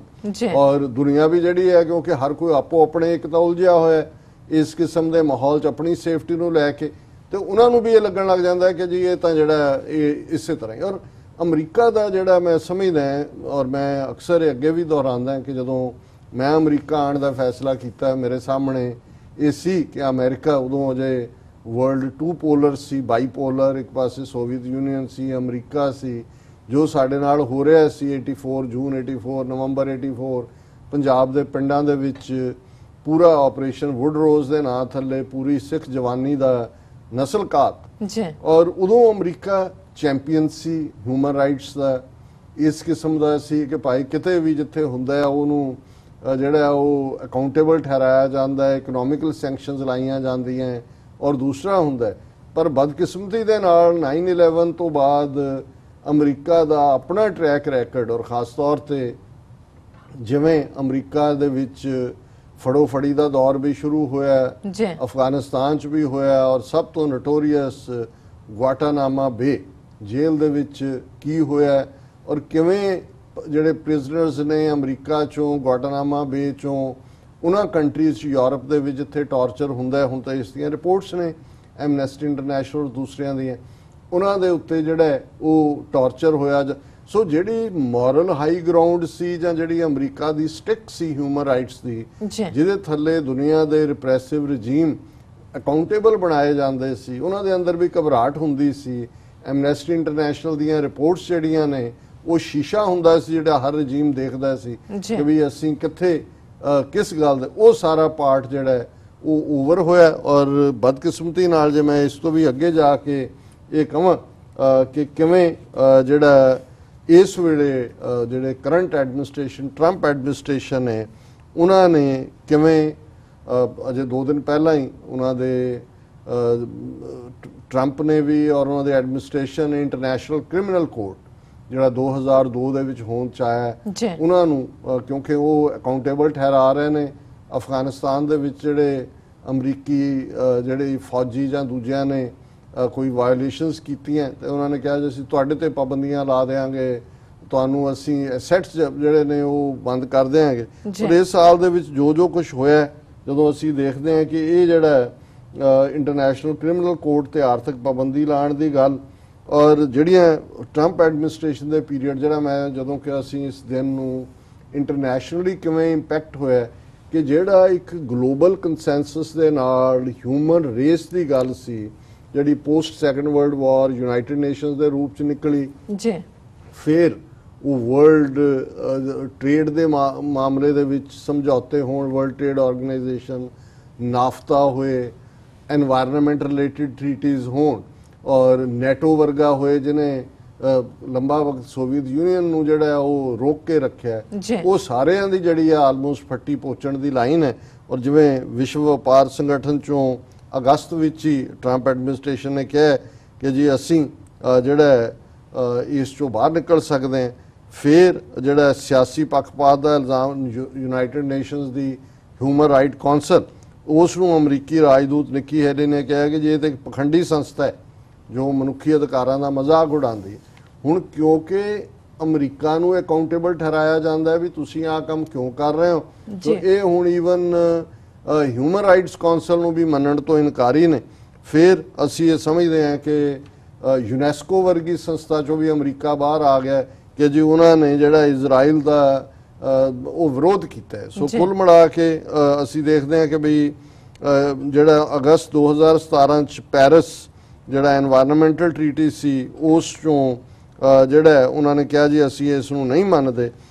ਔਰ ਦੁਨੀਆ ਵੀ ਜਿਹੜੀ ਹੈ ਕਿਉਂਕਿ ਹਰ ਕੋਈ ਆਪੋ ਆਪਣੇ ਇੱਕ ਤਾਂ ਉਲਝਿਆ ਹੋਇਆ ਇਸ ਕਿਸਮ ਦੇ ਮਾਹੌਲ 'ਚ ਆਪਣੀ ਸੇਫਟੀ ਨੂੰ ਲੈ ਕੇ, ਤੇ ਉਹਨਾਂ ਨੂੰ ਵੀ ਇਹ ਲੱਗਣ ਲੱਗ ਜਾਂਦਾ ਹੈ ਕਿ ਜੀ ਇਹ ਤਾਂ ਜਿਹੜਾ ਇਹ ਇਸੇ ਤਰ੍ਹਾਂ ਹੀ। ਔਰ ਅਮਰੀਕਾ ਦਾ ਜਿਹੜਾ ਮੈਂ ਸਮਝਦਾ ਔਰ ਮੈਂ ਅਕਸਰ ਅੱਗੇ ਵੀ ਦੁਹਰਾਉਂਦਾ ਕਿ ਜਦੋਂ ਮੈਂ ਅਮਰੀਕਾ ਆਉਣ ਦਾ ਫੈਸਲਾ ਕੀਤਾ ਮੇਰੇ ਸਾਹਮਣੇ ਇਹ ਸੀ ਕਿ ਅਮਰੀਕਾ ਉਦੋਂ ਅਜੇ ਵਰਲਡ 2 ਪੋਲਰ ਸੀ, ਬਾਈਪੋਲਰ, ਇੱਕ ਪਾਸੇ ਸੋਵੀਅਤ ਯੂਨੀਅਨ ਸੀ, ਅਮਰੀਕਾ ਸੀ। ਜੋ ਸਾਡੇ ਨਾਲ ਹੋ ਰਿਹਾ ਸੀ 84 ਜੂਨ 84 ਨਵੰਬਰ 84 ਪੰਜਾਬ ਦੇ ਪਿੰਡਾਂ ਦੇ ਵਿੱਚ ਪੂਰਾ ਆਪਰੇਸ਼ਨ ਵੁੱਡ ਰੋਜ਼ ਦੇ ਨਾਂ ਥੱਲੇ ਪੂਰੀ ਸਿੱਖ ਜਵਾਨੀ ਦਾ ਨਸਲ ਕਾਤ, ਔਰ ਉਦੋਂ ਅਮਰੀਕਾ ਚੈਂਪੀਅਨ ਸੀ ਹਿਊਮਨ ਰਾਈਟਸ ਦਾ। ਇਸ ਕਿਸਮ ਦਾ ਸੀ ਕਿ ਭਾਈ ਕਿਤੇ ਵੀ ਜਿੱਥੇ ਹੁੰਦਾ ਹੈ ਉਹਨੂੰ ਜਿਹੜਾ ਉਹ ਅਕਾਊਂਟੇਬਲ ਠਹਿਰਾਇਆ ਜਾਂਦਾ ਹੈ, ਇਕਨੋਮਿਕਲ ਸੈਂਕਸ਼ਨਸ ਲਾਈਆਂ ਜਾਂਦੀਆਂ ਔਰ ਦੂਸਰਾ ਹੁੰਦਾ। ਪਰ ਬਦਕਿਸਮਤੀ ਦੇ ਨਾਲ 9/11 ਤੋਂ ਬਾਅਦ ਅਮਰੀਕਾ ਦਾ ਆਪਣਾ ਟਰੈਕ ਰੈਕਰਡ ਔਰ ਖਾਸ ਤੌਰ ਤੇ ਜਿਵੇਂ ਅਮਰੀਕਾ ਦੇ ਵਿੱਚ ਫੜੋ ਫੜੀ ਦਾ ਦੌਰ ਵੀ ਸ਼ੁਰੂ ਹੋਇਆ, ਜੀ ਅਫਗਾਨਿਸਤਾਨ 'ਚ ਵੀ ਹੋਇਆ, ਔਰ ਸਭ ਤੋਂ ਨੋਟੋਰੀਅਸ ਗੁਆਟਾਨਾਮਾ ਬੇ ਜੇਲ੍ਹ ਦੇ ਵਿੱਚ ਕੀ ਹੋਇਆ ਔਰ ਕਿਵੇਂ ਜਿਹੜੇ ਪ੍ਰਿਜ਼ਨਰਸ ਨੇ ਅਮਰੀਕਾ 'ਚੋਂ ਗੁਆਟਾਨਾਮਾ ਬੇ 'ਚੋਂ ਉਹਨਾਂ ਕੰਟਰੀਜ਼ 'ਚ ਯੂਰਪ ਦੇ ਵਿੱਚ ਜਿੱਥੇ ਟਾਰਚਰ ਹੁੰਦਾ। ਹੁਣ ਤਾਂ ਇਸ ਦੀਆਂ ਰਿਪੋਰਟਸ ਨੇ ਐਮਨੈਸਟੀ ਇੰਟਰਨੈਸ਼ਨਲ ਦੂਸਰਿਆਂ ਦੀਆਂ, ਉਹਨਾਂ ਦੇ ਉੱਤੇ ਜਿਹੜਾ ਉਹ ਟਾਰਚਰ ਹੋਇਆ। ਸੋ ਜਿਹੜੀ ਮੋਰਲ ਹਾਈ ਗਰਾਊਂਡ ਸੀ ਜਾਂ ਜਿਹੜੀ ਅਮਰੀਕਾ ਦੀ ਸਟਿਕ ਸੀ ਹਿਊਮਨ ਰਾਈਟਸ ਦੀ, ਜਿਹਦੇ ਥੱਲੇ ਦੁਨੀਆ ਦੇ ਰਿਪਰੈਸਿਵ ਰਜੀਮ ਅਕਾਊਂਟੇਬਲ ਬਣਾਏ ਜਾਂਦੇ ਸੀ, ਉਹਨਾਂ ਦੇ ਅੰਦਰ ਵੀ ਘਬਰਾਹਟ ਹੁੰਦੀ ਸੀ। ਐਮਨੈਸਟੀ ਇੰਟਰਨੈਸ਼ਨਲ ਦੀਆਂ ਰਿਪੋਰਟਸ ਜਿਹੜੀਆਂ ਨੇ ਉਹ ਸ਼ੀਸ਼ਾ ਹੁੰਦਾ ਸੀ ਜਿਹੜਾ ਹਰ ਰਜੀਮ ਦੇਖਦਾ ਸੀ ਕਿ ਵੀ ਅਸੀਂ ਕਿੱਥੇ ਕਿਸ ਗੱਲ ਦੇ, ਉਹ ਸਾਰਾ ਪਾਰਟ ਜਿਹੜਾ ਉਹ ਓਵਰ ਹੋਇਆ। ਔਰ ਬਦਕਿਸਮਤੀ ਨਾਲ ਜੇ ਮੈਂ ਇਸ ਤੋਂ ਵੀ ਅੱਗੇ ਜਾ ਕੇ ਇਹ ਕਹਾਂ ਕਿ ਕਿਵੇਂ ਜਿਹੜਾ ਇਸ ਵੇਲੇ ਜਿਹੜੇ ਕਰੰਟ ਐਡਮਿਨਿਸਟ੍ਰੇਸ਼ਨ ਟਰੰਪ ਐਡਮਿਨਿਸਟ੍ਰੇਸ਼ਨ ਹੈ, ਉਹਨਾਂ ਨੇ ਕਿਵੇਂ ਅਜੇ 2 ਦਿਨ ਪਹਿਲਾਂ ਹੀ ਉਹਨਾਂ ਦੇ ਟਰੰਪ ਨੇ ਵੀ ਔਰ ਉਹਨਾਂ ਦੇ ਐਡਮਿਨਿਸਟ੍ਰੇਸ਼ਨ ਨੇ ਇੰਟਰਨੈਸ਼ਨਲ ਕ੍ਰਿਮੀਨਲ ਕੋਰਟ ਜਿਹੜਾ 2002 ਦੇ ਵਿੱਚ ਹੋਂਦ 'ਚ ਆਇਆ, ਉਹਨਾਂ ਨੂੰ ਕਿਉਂਕਿ ਉਹ ਅਕਾਊਂਟੇਬਲ ਠਹਿਰਾ ਰਹੇ ਨੇ ਅਫਗਾਨਿਸਤਾਨ ਦੇ ਵਿੱਚ ਜਿਹੜੇ ਅਮਰੀਕੀ ਜਿਹੜੇ ਫੌਜੀ ਜਾਂ ਦੂਜਿਆਂ ਨੇ ਕੋਈ ਵਾਇਓਲੇਸ਼ਨਸ ਕੀਤੀਆਂ ਤੇ ਉਹਨਾਂ ਨੇ ਕਿਹਾ ਜੀ ਅਸੀਂ ਤੁਹਾਡੇ ਤੇ ਪਾਬੰਦੀਆਂ ਲਾ ਦੇਵਾਂਗੇ, ਤੁਹਾਨੂੰ ਅਸੀਂ ਐਸੈਟਸ ਜਿਹੜੇ ਨੇ ਉਹ ਬੰਦ ਕਰ ਦੇਵਾਂਗੇ। ਪਰ ਇਸ ਸਾਲ ਦੇ ਵਿੱਚ ਜੋ ਕੁਝ ਹੋਇਆ, ਜਦੋਂ ਅਸੀਂ ਦੇਖਦੇ ਹਾਂ ਕਿ ਇਹ ਜਿਹੜਾ ਇੰਟਰਨੈਸ਼ਨਲ ਕ੍ਰਿਮੀਨਲ ਕੋਰਟ ਤੇ ਆਰਥਿਕ ਪਾਬੰਦੀ ਲਾਉਣ ਦੀ ਗੱਲ ਔਰ ਜਿਹੜੀਆਂ ਟਰੰਪ ਐਡਮਿਨਿਸਟ੍ਰੇਸ਼ਨ ਦੇ ਪੀਰੀਅਡ ਜਿਹੜਾ ਮੈਂ ਜਦੋਂ ਕਿ ਅਸੀਂ ਇਸ ਦਿਨ ਨੂੰ ਇੰਟਰਨੈਸ਼ਨਲੀ ਕਿਵੇਂ ਇੰਪੈਕਟ ਹੋਇਆ ਕਿ ਜਿਹੜਾ ਇੱਕ ਗਲੋਬਲ ਕੰਸੈਂਸਸ ਦੇ ਨਾਲ ਹਿਊਮਨ ਰੇਸ ਦੀ ਗੱਲ ਸੀ ਜਿਹੜੀ post second world war United Nations ਦੇ ਰੂਪ ਚ ਨਿਕਲੀ ਜੀ, ਫਿਰ ਉਹ ਵਰਲਡ ਟ੍ਰੇਡ ਦੇ ਮਾਮਲੇ ਦੇ ਵਿੱਚ ਸਮਝੌਤੇ ਹੋਣ, ਵਰਲਡ ਟ੍ਰੇਡ ਆਰਗੇਨਾਈਜੇਸ਼ਨ ਨਾਫਤਾ ਹੋਏ, एनवायरनमेंट रिलेटेड ट्रीटीज़ होण और नैटो वर्गा होए जिन्हें लंबा वक्त सोवियत यूनियन नूं जिहड़ा वो रोक के रखिया वो सारिਆਂ ਦੀ ਜਿਹੜੀ ਆ ਆਲਮੋਸਟ ਫੱਟੀ ਪਹੁੰਚਣ ਦੀ ਲਾਈਨ ਹੈ। और जिवें विश्व व्यापार संगठन चों अगस्त विच ही ट्रंप एडमिनिस्ट्रेशन ने कहा कि जी असीं जिहड़ा इस चों बाहर निकल सकते हैं, फिर जिहड़ा सियासी पक्षपात का इल्ज़ाम यूनाइटेड नेशनस की ह्यूमन राइट कौंसल उसनूं अमरीकी राजदूत निक्की हेली ने कहा कि जी ये तो एक पखंडी संस्था है जो मनुखी अधिकारां दा मजाक उड़ाती है। हुण क्योंकि अमरीका नूं अकाउंटेबल ठहराया जाता है भी तुसीं आ काम क्यों कर रहे हो, तो ये हुण ईवन ह्यूमन राइट्स कौंसल नूं भी मनण तो इनकारी ने। फिर असीं ये समझते हैं कि यूनैस्को वर्गी संस्था चों भी अमरीका बाहर आ गया कि जी उन्होंने जिहड़ा इजराइल का वो विरोध किया है। सो कुल मिला के असीं देखते हैं कि बई जिहड़ा अगस्त 2017 च पैरिस जिहड़ा एनवायरनमेंटल ट्रीटी सी उस चों जिहड़ा उन्होंने कहा जी असीं इस नूं नहीं मानते।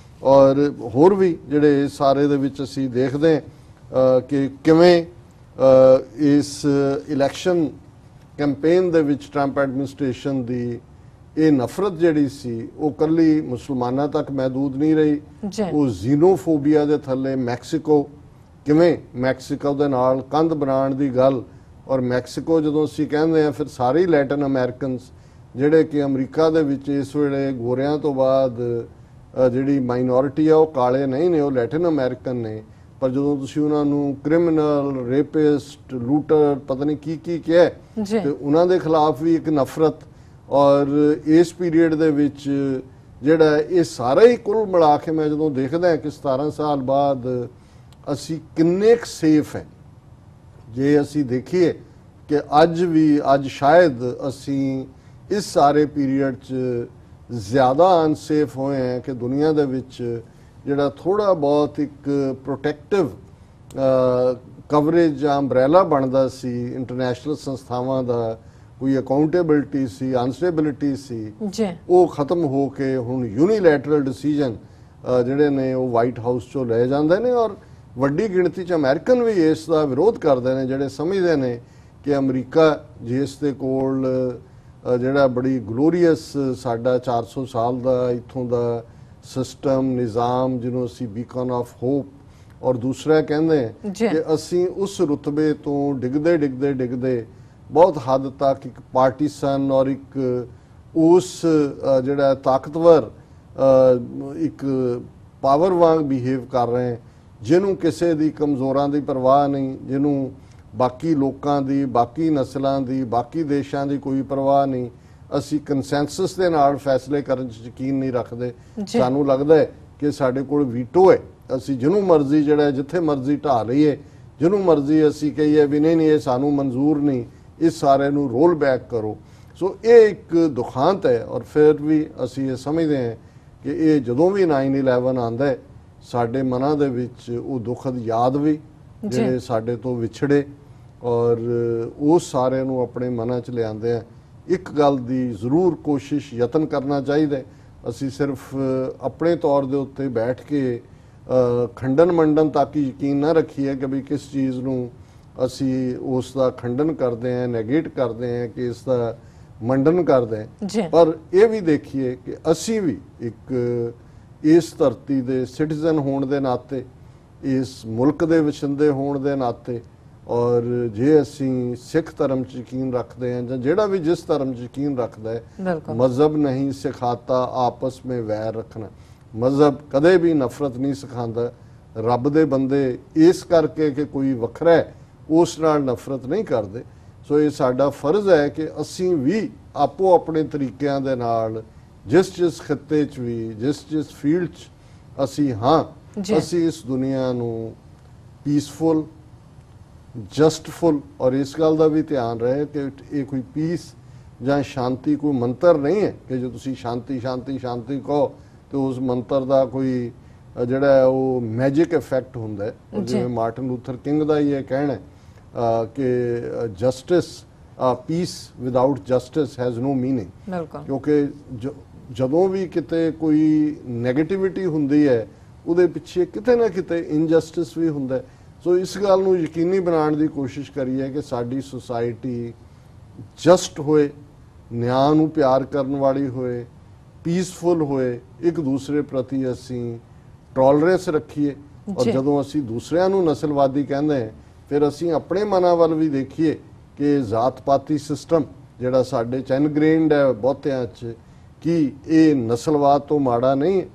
और होर भी जिहड़े सारे दे विच असीं देखते हैं कि किवें इस इलैक्शन कैंपेन दे विच ट्रंप एडमिनिस्ट्रेशन दी ये नफरत जिहड़ी सी वो कल्ली मुसलमानां तक महदूद नहीं रही, वो जीनोफोबिया दे थल्ले मैक्सीको किवें मैक्सीको दे नाल कंध बनाउण दी गल और मैक्सीको जदों असीं कहंदे आ फिर सारे लैटिन अमेरिकनस जिहड़े कि अमरीका दे विच इस वेले गोरियां तो बाद जिहड़ी माइनॉरिटी आ वो काले नहीं ने, वो लैटिन अमेरिकन ने। पर जदों तुसीं उन्हां नूं क्रिमिनल रेपिस्ट लूटर पता नहीं की कहा ते उन्हां दे खिलाफ भी एक नफरत और इस पीरीयड दे विच जिहड़ा ये सारा ही कुल मिला के मैं जदों देखदा है कि 17 साल बाद असीं किन्ने क सेफ है। जे असीं देखिए कि अज शायद असीं इस सारे पीरीयड च ज़्यादा अनसेफ होए हैं कि दुनिया दे विच जिहड़ा थोड़ा बहुत एक प्रोटैक्टिव कवरेज या अंब्रैला बनदा सी इंटरनेशनल संस्थावां दा, कोई अकाउंटेबिलिटी सी अनस्टेबिलिटी सी, वो खत्म हो के हुण यूनीलैटरल डिसीजन जिहड़े ने वो वाइट हाउस चों ले जांदे ने। और वड्डी गिणती च अमेरिकन भी इस दा विरोध करदे ने, जिहड़े समझदे ने कि अमरीका जिस दे कोल जिहड़ा बड़ी ग्लोरीअस साडा 400 साल दा इत्थों दा सिस्टम निज़ाम जिन्हों असीं बीकन ऑफ होप और दूसरा कहंदे कि असीं उस रुतबे तो डिगदे डिगदे डिगदे बहुत हद तक एक पार्टीसन और एक उस जिहड़ा ताकतवर एक पावर वांग बिहेव कर रहे हैं ਜਿਹਨੂੰ ਕਿਸੇ ਦੀ ਕਮਜ਼ੋਰਾਂ ਦੀ ਪਰਵਾਹ ਨਹੀਂ, ਜਿਹਨੂੰ ਬਾਕੀ ਲੋਕਾਂ ਦੀ, ਬਾਕੀ ਨਸਲਾਂ ਦੀ, ਬਾਕੀ ਦੇਸ਼ਾਂ ਦੀ ਕੋਈ ਪਰਵਾਹ ਨਹੀਂ। ਅਸੀਂ ਕੰਸੈਂਸਸ ਦੇ ਨਾਲ ਫੈਸਲੇ ਕਰਨ 'ਚ ਯਕੀਨ ਨਹੀਂ ਰੱਖਦੇ। ਸਾਨੂੰ ਲੱਗਦਾ ਹੈ ਕਿ ਸਾਡੇ ਕੋਲ ਵੀਟੋ ਹੈ, ਅਸੀਂ ਜਿਹਨੂੰ ਮਰਜ਼ੀ ਜਿਹੜਾ ਜਿੱਥੇ ਮਰਜ਼ੀ ਢਾ ਲਈਏ, ਜਿਹਨੂੰ ਮਰਜ਼ੀ ਅਸੀਂ ਕਹੀਏ ਵੀ ਨਹੀਂ ਇਹ ਸਾਨੂੰ ਮਨਜ਼ੂਰ ਨਹੀਂ, ਇਸ ਸਾਰੇ ਨੂੰ ਰੋਲ ਬੈਕ ਕਰੋ। ਸੋ ਇਹ ਇੱਕ ਦੁਖਾਂਤ ਹੈ। ਔਰ ਫਿਰ ਵੀ ਅਸੀਂ ਇਹ ਸਮਝਦੇ ਹਾਂ ਕਿ ਇਹ ਜਦੋਂ ਵੀ 9/11 ਆਉਂਦਾ ਹੈ ਸਾਡੇ ਮਨਾਂ ਦੇ ਵਿੱਚ ਉਹ ਦੁਖਦ ਯਾਦ ਵੀ ਜਿਹੜੇ ਸਾਡੇ ਤੋਂ ਵਿਛੜੇ ਔਰ ਉਸ ਸਾਰੇ ਨੂੰ ਆਪਣੇ ਮਨਾਂ 'ਚ ਲਿਆਉਂਦੇ ਆ। ਇੱਕ ਗੱਲ ਦੀ ਜ਼ਰੂਰ ਕੋਸ਼ਿਸ਼ ਯਤਨ ਕਰਨਾ ਚਾਹੀਦਾ, ਅਸੀਂ ਸਿਰਫ ਆਪਣੇ ਤੌਰ ਦੇ ਉੱਤੇ ਬੈਠ ਕੇ ਖੰਡਨ ਮੰਡਨ ਤੱਕ ਹੀ ਯਕੀਨ ਨਾ ਰੱਖੀਏ ਕਿ ਵੀ ਕਿਸ ਚੀਜ਼ ਨੂੰ ਅਸੀਂ ਉਸ ਦਾ ਖੰਡਨ ਕਰਦੇ ਹਾਂ, ਨੈਗੇਟ ਕਰਦੇ ਹਾਂ, ਕਿ ਇਸ ਦਾ ਮੰਡਨ ਕਰਦੇ ਹਾਂ, ਪਰ ਇਹ ਵੀ ਦੇਖੀਏ ਕਿ ਅਸੀਂ ਵੀ ਇੱਕ ਇਸ ਧਰਤੀ ਦੇ ਸਿਟੀਜ਼ਨ ਹੋਣ ਦੇ ਨਾਤੇ, ਇਸ ਮੁਲਕ ਦੇ ਵਸਿੰਦੇ ਹੋਣ ਦੇ ਨਾਤੇ, ਔਰ ਜੇ ਅਸੀਂ ਸਿੱਖ ਧਰਮ 'ਚ ਯਕੀਨ ਰੱਖਦੇ ਹਾਂ ਜਾਂ ਜਿਹੜਾ ਵੀ ਜਿਸ ਧਰਮ 'ਚ ਯਕੀਨ ਰੱਖਦਾ ਹੈ, ਮਜ਼ਹਬ ਨਹੀਂ ਸਿਖਾਤਾ ਆਪਸ ਵਿੱਚ ਵੈਰ ਰੱਖਣਾ। ਮਜ਼ਹਬ ਕਦੇ ਵੀ ਨਫ਼ਰਤ ਨਹੀਂ ਸਿਖਾਉਂਦਾ। ਰੱਬ ਦੇ ਬੰਦੇ ਇਸ ਕਰਕੇ ਕਿ ਕੋਈ ਵੱਖਰਾ ਹੈ ਉਸ ਨਾਲ ਨਫ਼ਰਤ ਨਹੀਂ ਕਰਦੇ। ਸੋ ਇਹ ਸਾਡਾ ਫਰਜ਼ ਹੈ ਕਿ ਅਸੀਂ ਵੀ ਆਪੋ ਆਪਣੇ ਤਰੀਕਿਆਂ ਦੇ ਨਾਲ ਜਿਸ ਖਿੱਤੇ 'ਚ ਵੀ ਜਿਸ ਫੀਲਡ 'ਚ ਅਸੀਂ ਹਾਂ, ਅਸੀਂ ਇਸ ਦੁਨੀਆ ਨੂੰ ਪੀਸਫੁਲ, ਜਸਟਫੁਲ, ਔਰ ਇਸ ਗੱਲ ਦਾ ਵੀ ਧਿਆਨ ਰਹੇ ਕਿ ਇਹ ਕੋਈ ਪੀਸ ਜਾਂ ਸ਼ਾਂਤੀ ਕੋਈ ਮੰਤਰ ਨਹੀਂ ਹੈ ਕਿ ਜੇ ਤੁਸੀਂ ਸ਼ਾਂਤੀ ਸ਼ਾਂਤੀ ਸ਼ਾਂਤੀ ਕਹੋ ਤੇ ਉਸ ਮੰਤਰ ਦਾ ਕੋਈ ਜਿਹੜਾ ਹੈ ਉਹ ਮੈਜਿਕ ਇਫੈਕਟ ਹੁੰਦਾ ਹੈ। ਜਿਵੇਂ ਮਾਰਟਨ ਲੂਥਰ ਕਿੰਗ ਦਾ ਹੀ ਇਹ ਕਹਿਣਾ ਹੈ ਕਿ justice, peace without justice has no meaning. ਕਿਉਂਕਿ ਜਦੋਂ ਵੀ ਕਿਤੇ ਕੋਈ ਨੈਗੇਟਿਵਿਟੀ ਹੁੰਦੀ ਹੈ ਉਹਦੇ ਪਿੱਛੇ ਕਿਤੇ ਨਾ ਕਿਤੇ ਇਨਜਸਟਿਸ ਵੀ ਹੁੰਦਾ ਹੈ। ਸੋ ਇਸ ਗੱਲ ਨੂੰ ਯਕੀਨੀ ਬਣਾਉਣ ਦੀ ਕੋਸ਼ਿਸ਼ ਕਰੀਏ ਕਿ ਸਾਡੀ ਸੁਸਾਇਟੀ ਜਸਟ ਹੋਏ, ਨਿਆਂ ਨੂੰ ਪਿਆਰ ਕਰਨ ਵਾਲੀ ਹੋਏ, ਪੀਸਫੁਲ ਹੋਏ, ਇੱਕ ਦੂਸਰੇ ਪ੍ਰਤੀ ਅਸੀਂ ਟੋਲਰੈਂਸ ਰੱਖੀਏ। ਔਰ ਜਦੋਂ ਅਸੀਂ ਦੂਸਰਿਆਂ ਨੂੰ ਨਸਲਵਾਦੀ ਕਹਿੰਦੇ ਹਾਂ ਫਿਰ ਅਸੀਂ ਆਪਣੇ ਮਨਾਂ ਵੱਲ ਵੀ ਦੇਖੀਏ ਕਿ ਜ਼ਾਤ ਪਾਤੀ ਸਿਸਟਮ ਜਿਹੜਾ ਸਾਡੇ 'ਚ ਇਨਗ੍ਰੇਨਡ ਹੈ ਬਹੁਤਿਆਂ 'ਚ, ਕਿ ਇਹ ਨਸਲਵਾਦ ਤੋਂ ਮਾੜਾ ਨਹੀਂ ਹੈ?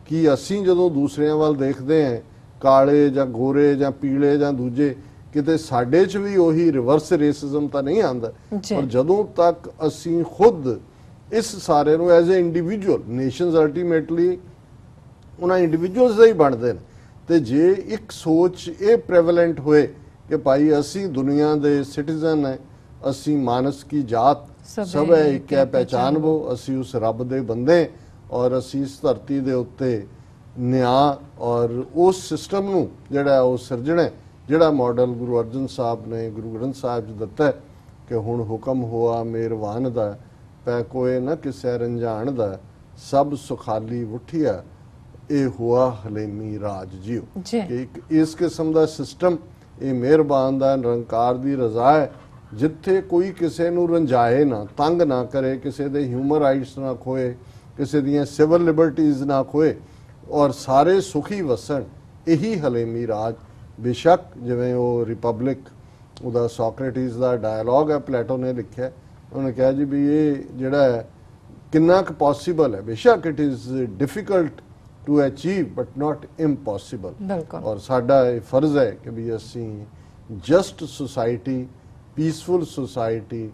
ਕਿ ਅਸੀਂ ਜਦੋਂ ਦੂਸਰਿਆਂ ਵੱਲ ਦੇਖਦੇ ਹਾਂ ਕਾਲੇ ਜਾਂ ਗੋਰੇ ਜਾਂ ਪੀਲੇ ਜਾਂ ਦੂਜੇ, ਕਿਤੇ ਸਾਡੇ 'ਚ ਵੀ ਉਹੀ ਰਿਵਰਸ ਰੇਸਿਜ਼ਮ ਤਾਂ ਨਹੀਂ ਆਉਂਦਾ? ਪਰ ਜਦੋਂ ਤੱਕ ਅਸੀਂ ਖੁਦ ਇਸ ਸਾਰੇ ਨੂੰ as a individual, nations ultimately ਉਹਨਾਂ ਇੰਡੀਵਿਜੂਅਲਸ ਦਾ ਹੀ ਬਣਦੇ ਨੇ, ਤੇ ਜੇ ਇੱਕ ਸੋਚ ਇਹ ਪ੍ਰੈਵਲੈਂਟ ਹੋਏ ਕਿ ਭਾਈ ਅਸੀਂ ਦੁਨੀਆ ਦੇ ਸਿਟੀਜ਼ਨ ਹੈ, ਅਸੀਂ ਮਾਨਸ ਕੀ ਜਾਤ ਸਭ ਹੈ ਇੱਕ ਹੈ ਪਹਿਚਾਨਵੋ, ਅਸੀਂ ਉਸ ਰੱਬ ਦੇ ਬੰਦੇ ਔਰ ਅਸੀਂ ਇਸ ਧਰਤੀ ਦੇ ਉੱਤੇ ਨਿਆਂ ਔਰ ਉਸ ਸਿਸਟਮ ਨੂੰ ਜਿਹੜਾ ਉਹ ਸਿਰਜਣਾ, ਜਿਹੜਾ ਮਾਡਲ ਗੁਰੂ ਅਰਜਨ ਸਾਹਿਬ ਨੇ ਗੁਰੂ ਗ੍ਰੰਥ ਸਾਹਿਬ 'ਚ ਦਿੱਤਾ ਕਿ ਹੁਣ ਹੁਕਮ ਹੋਆ ਮਿਹਰਬਾਨ ਦਾ, ਪੈ ਕੋਏ ਨਾ ਕਿਸੇ ਰੰਝਾਣ ਦਾ, ਸਭ ਸੁਖਾਲੀ ਉਠਿਆ ਇਹ ਹੋਆ ਹਲੇਮੀ ਰਾਜ ਜਿਉ। ਕਿ ਇੱਕ ਇਸ ਕਿਸਮ ਦਾ ਸਿਸਟਮ, ਇਹ ਮਿਹਰਬਾਨ ਦਾ ਨਿਰੰਕਾਰ ਦੀ ਰਜ਼ਾ ਹੈ ਜਿੱਥੇ ਕੋਈ ਕਿਸੇ ਨੂੰ ਰੰਝਾਏ ਨਾ, ਤੰਗ ਨਾ ਕਰੇ, ਕਿਸੇ ਦੇ ਹਿਊਮਨ ਰਾਈਟਸ ਨਾ ਖੋਏ, ਕਿਸੇ ਦੀਆਂ ਸਿਵਲ ਲਿਬਰਟੀਜ਼ ਨਾ ਖੋਏ ਔਰ ਸਾਰੇ ਸੁਖੀ ਵਸਣ। ਇਹੀ ਹਲੇਮੀ ਰਾਜ। ਬੇਸ਼ੱਕ ਜਿਵੇਂ ਉਹ ਰਿਪਬਲਿਕ, ਉਹਦਾ ਸੋਕਰੇਟਿਸ ਦਾ ਡਾਇਲੌਗ ਹੈ, ਪਲੇਟੋ ਨੇ ਲਿਖਿਆ, ਉਹਨੇ ਕਿਹਾ ਜੀ ਵੀ ਇਹ ਜਿਹੜਾ ਹੈ ਕਿੰਨਾ ਕੁ ਪੋਸੀਬਲ ਹੈ। ਬੇਸ਼ੱਕ it is difficult to achieve but not impossible. ਔਰ ਸਾਡਾ ਇਹ ਫਰਜ਼ ਹੈ ਕਿ ਵੀ ਅਸੀਂ just society, peaceful society,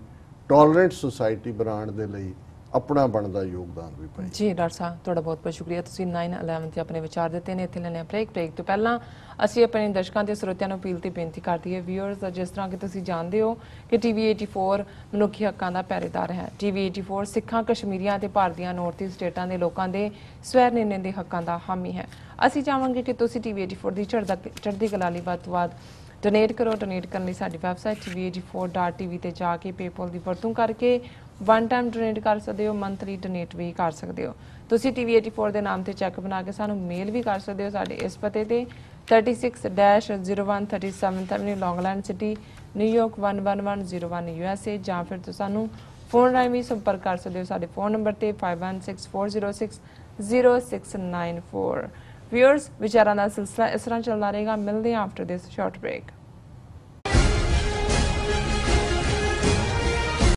tolerant society ਬਣਾਉਣ ਦੇ ਲਈ ਆਪਣਾ ਬਣਦਾ ਯੋਗਦਾਨ ਵੀ ਪਾਈਏ। ਜੀ ਡਾਕਟਰ ਸਾਹਿਬ, ਤੁਹਾਡਾ ਬਹੁਤ ਬਹੁਤ ਸ਼ੁਕਰੀਆ। ਤੁਸੀਂ 9/11 ਤੇ ਆਪਣੇ ਵਿਚਾਰ ਦਿੱਤੇ ਨੇ। ਇੱਥੇ ਲੈਣੇ ਬ੍ਰੇਕ ਤੋਂ ਪਹਿਲਾਂ ਅਸੀਂ ਆਪਣੇ ਦਰਸ਼ਕਾਂ ਤੇ ਸਰੋਤਿਆਂ ਨੂੰ ਅਪੀਲ ਤੇ ਬੇਨਤੀ ਕਰਦੀ ਹੈ ਵਿਊਅਰਸ, ਜਿਸ ਤਰ੍ਹਾਂ ਕਿ ਤੁਸੀਂ ਜਾਣਦੇ ਹੋ ਕਿ TV 84 ਮਨੁੱਖੀ ਹੱਕਾਂ ਦਾ ਪਹਿਰੇਦਾਰ ਹੈ। TV 84 ਸਿੱਖਾਂ, ਕਸ਼ਮੀਰੀਆਂ ਤੇ ਭਾਰਤੀਆਂ ਨਾਰਥ ਈਸਟ ਸਟੇਟਾਂ ਦੇ ਲੋਕਾਂ ਦੇ ਸਵੈ ਨਿਰਣੇ ਦੇ ਹੱਕਾਂ ਦਾ ਹਾਮੀ ਹੈ। ਅਸੀਂ ਚਾਹਾਂਗੇ ਕਿ ਤੁਸੀਂ TV 84 ਦੀ ਚੜ੍ਹਦੀ ਕਲਾ ਲਈ ਵੱਧ ਤੋਂ ਵੱਧ ਡੋਨੇਟ ਕਰੋ। ਡੋਨੇਟ ਕਰਨ ਲਈ ਸਾਡੀ ਵੈਬਸਾਈਟ tv84.tv ਤੇ ਜਾ ਕੇ ਪੇਪਲ ਦੀ ਵਰਤੋਂ ਕਰਕੇ ਵਨ ਟਾਈਮ ਡੋਨੇਟ ਕਰ ਸਕਦੇ ਹੋ, ਮੰਥਲੀ ਡੋਨੇਟ ਵੀ ਕਰ ਸਕਦੇ ਹੋ। ਤੁਸੀਂ TV 84 ਦੇ ਨਾਮ ਤੇ ਚੈੱਕ ਬਣਾ ਕੇ ਸਾਨੂੰ ਮੇਲ ਵੀ ਕਰ ਸਕਦੇ ਹੋ ਸਾਡੇ ਇਸ ਪਤੇ ਤੇ 36-01 37th Avenue, Long Island City, New York 11101 USA, ਜਾਂ ਫਿਰ ਤੁਸੀਂ ਸਾਨੂੰ ਫੋਨ ਰਾਹੀਂ ਵੀ ਸੰਪਰਕ ਕਰ ਸਕਦੇ ਹੋ ਸਾਡੇ ਫੋਨ ਨੰਬਰ ਤੇ 5164060694। ਵਿਊਅਰਸ, ਵਿਚਾਰਾਂ ਦਾ ਸਿਲਸਿਲਾ ਇਸ ਤਰ੍ਹਾਂ ਚੱਲਦਾ ਰਹੇਗਾ। ਮਿਲਦੇ ਹਾਂ ਆਫਟਰ ਦਿਸ ਸ਼ਾਰਟ ਬ੍ਰੇਕ।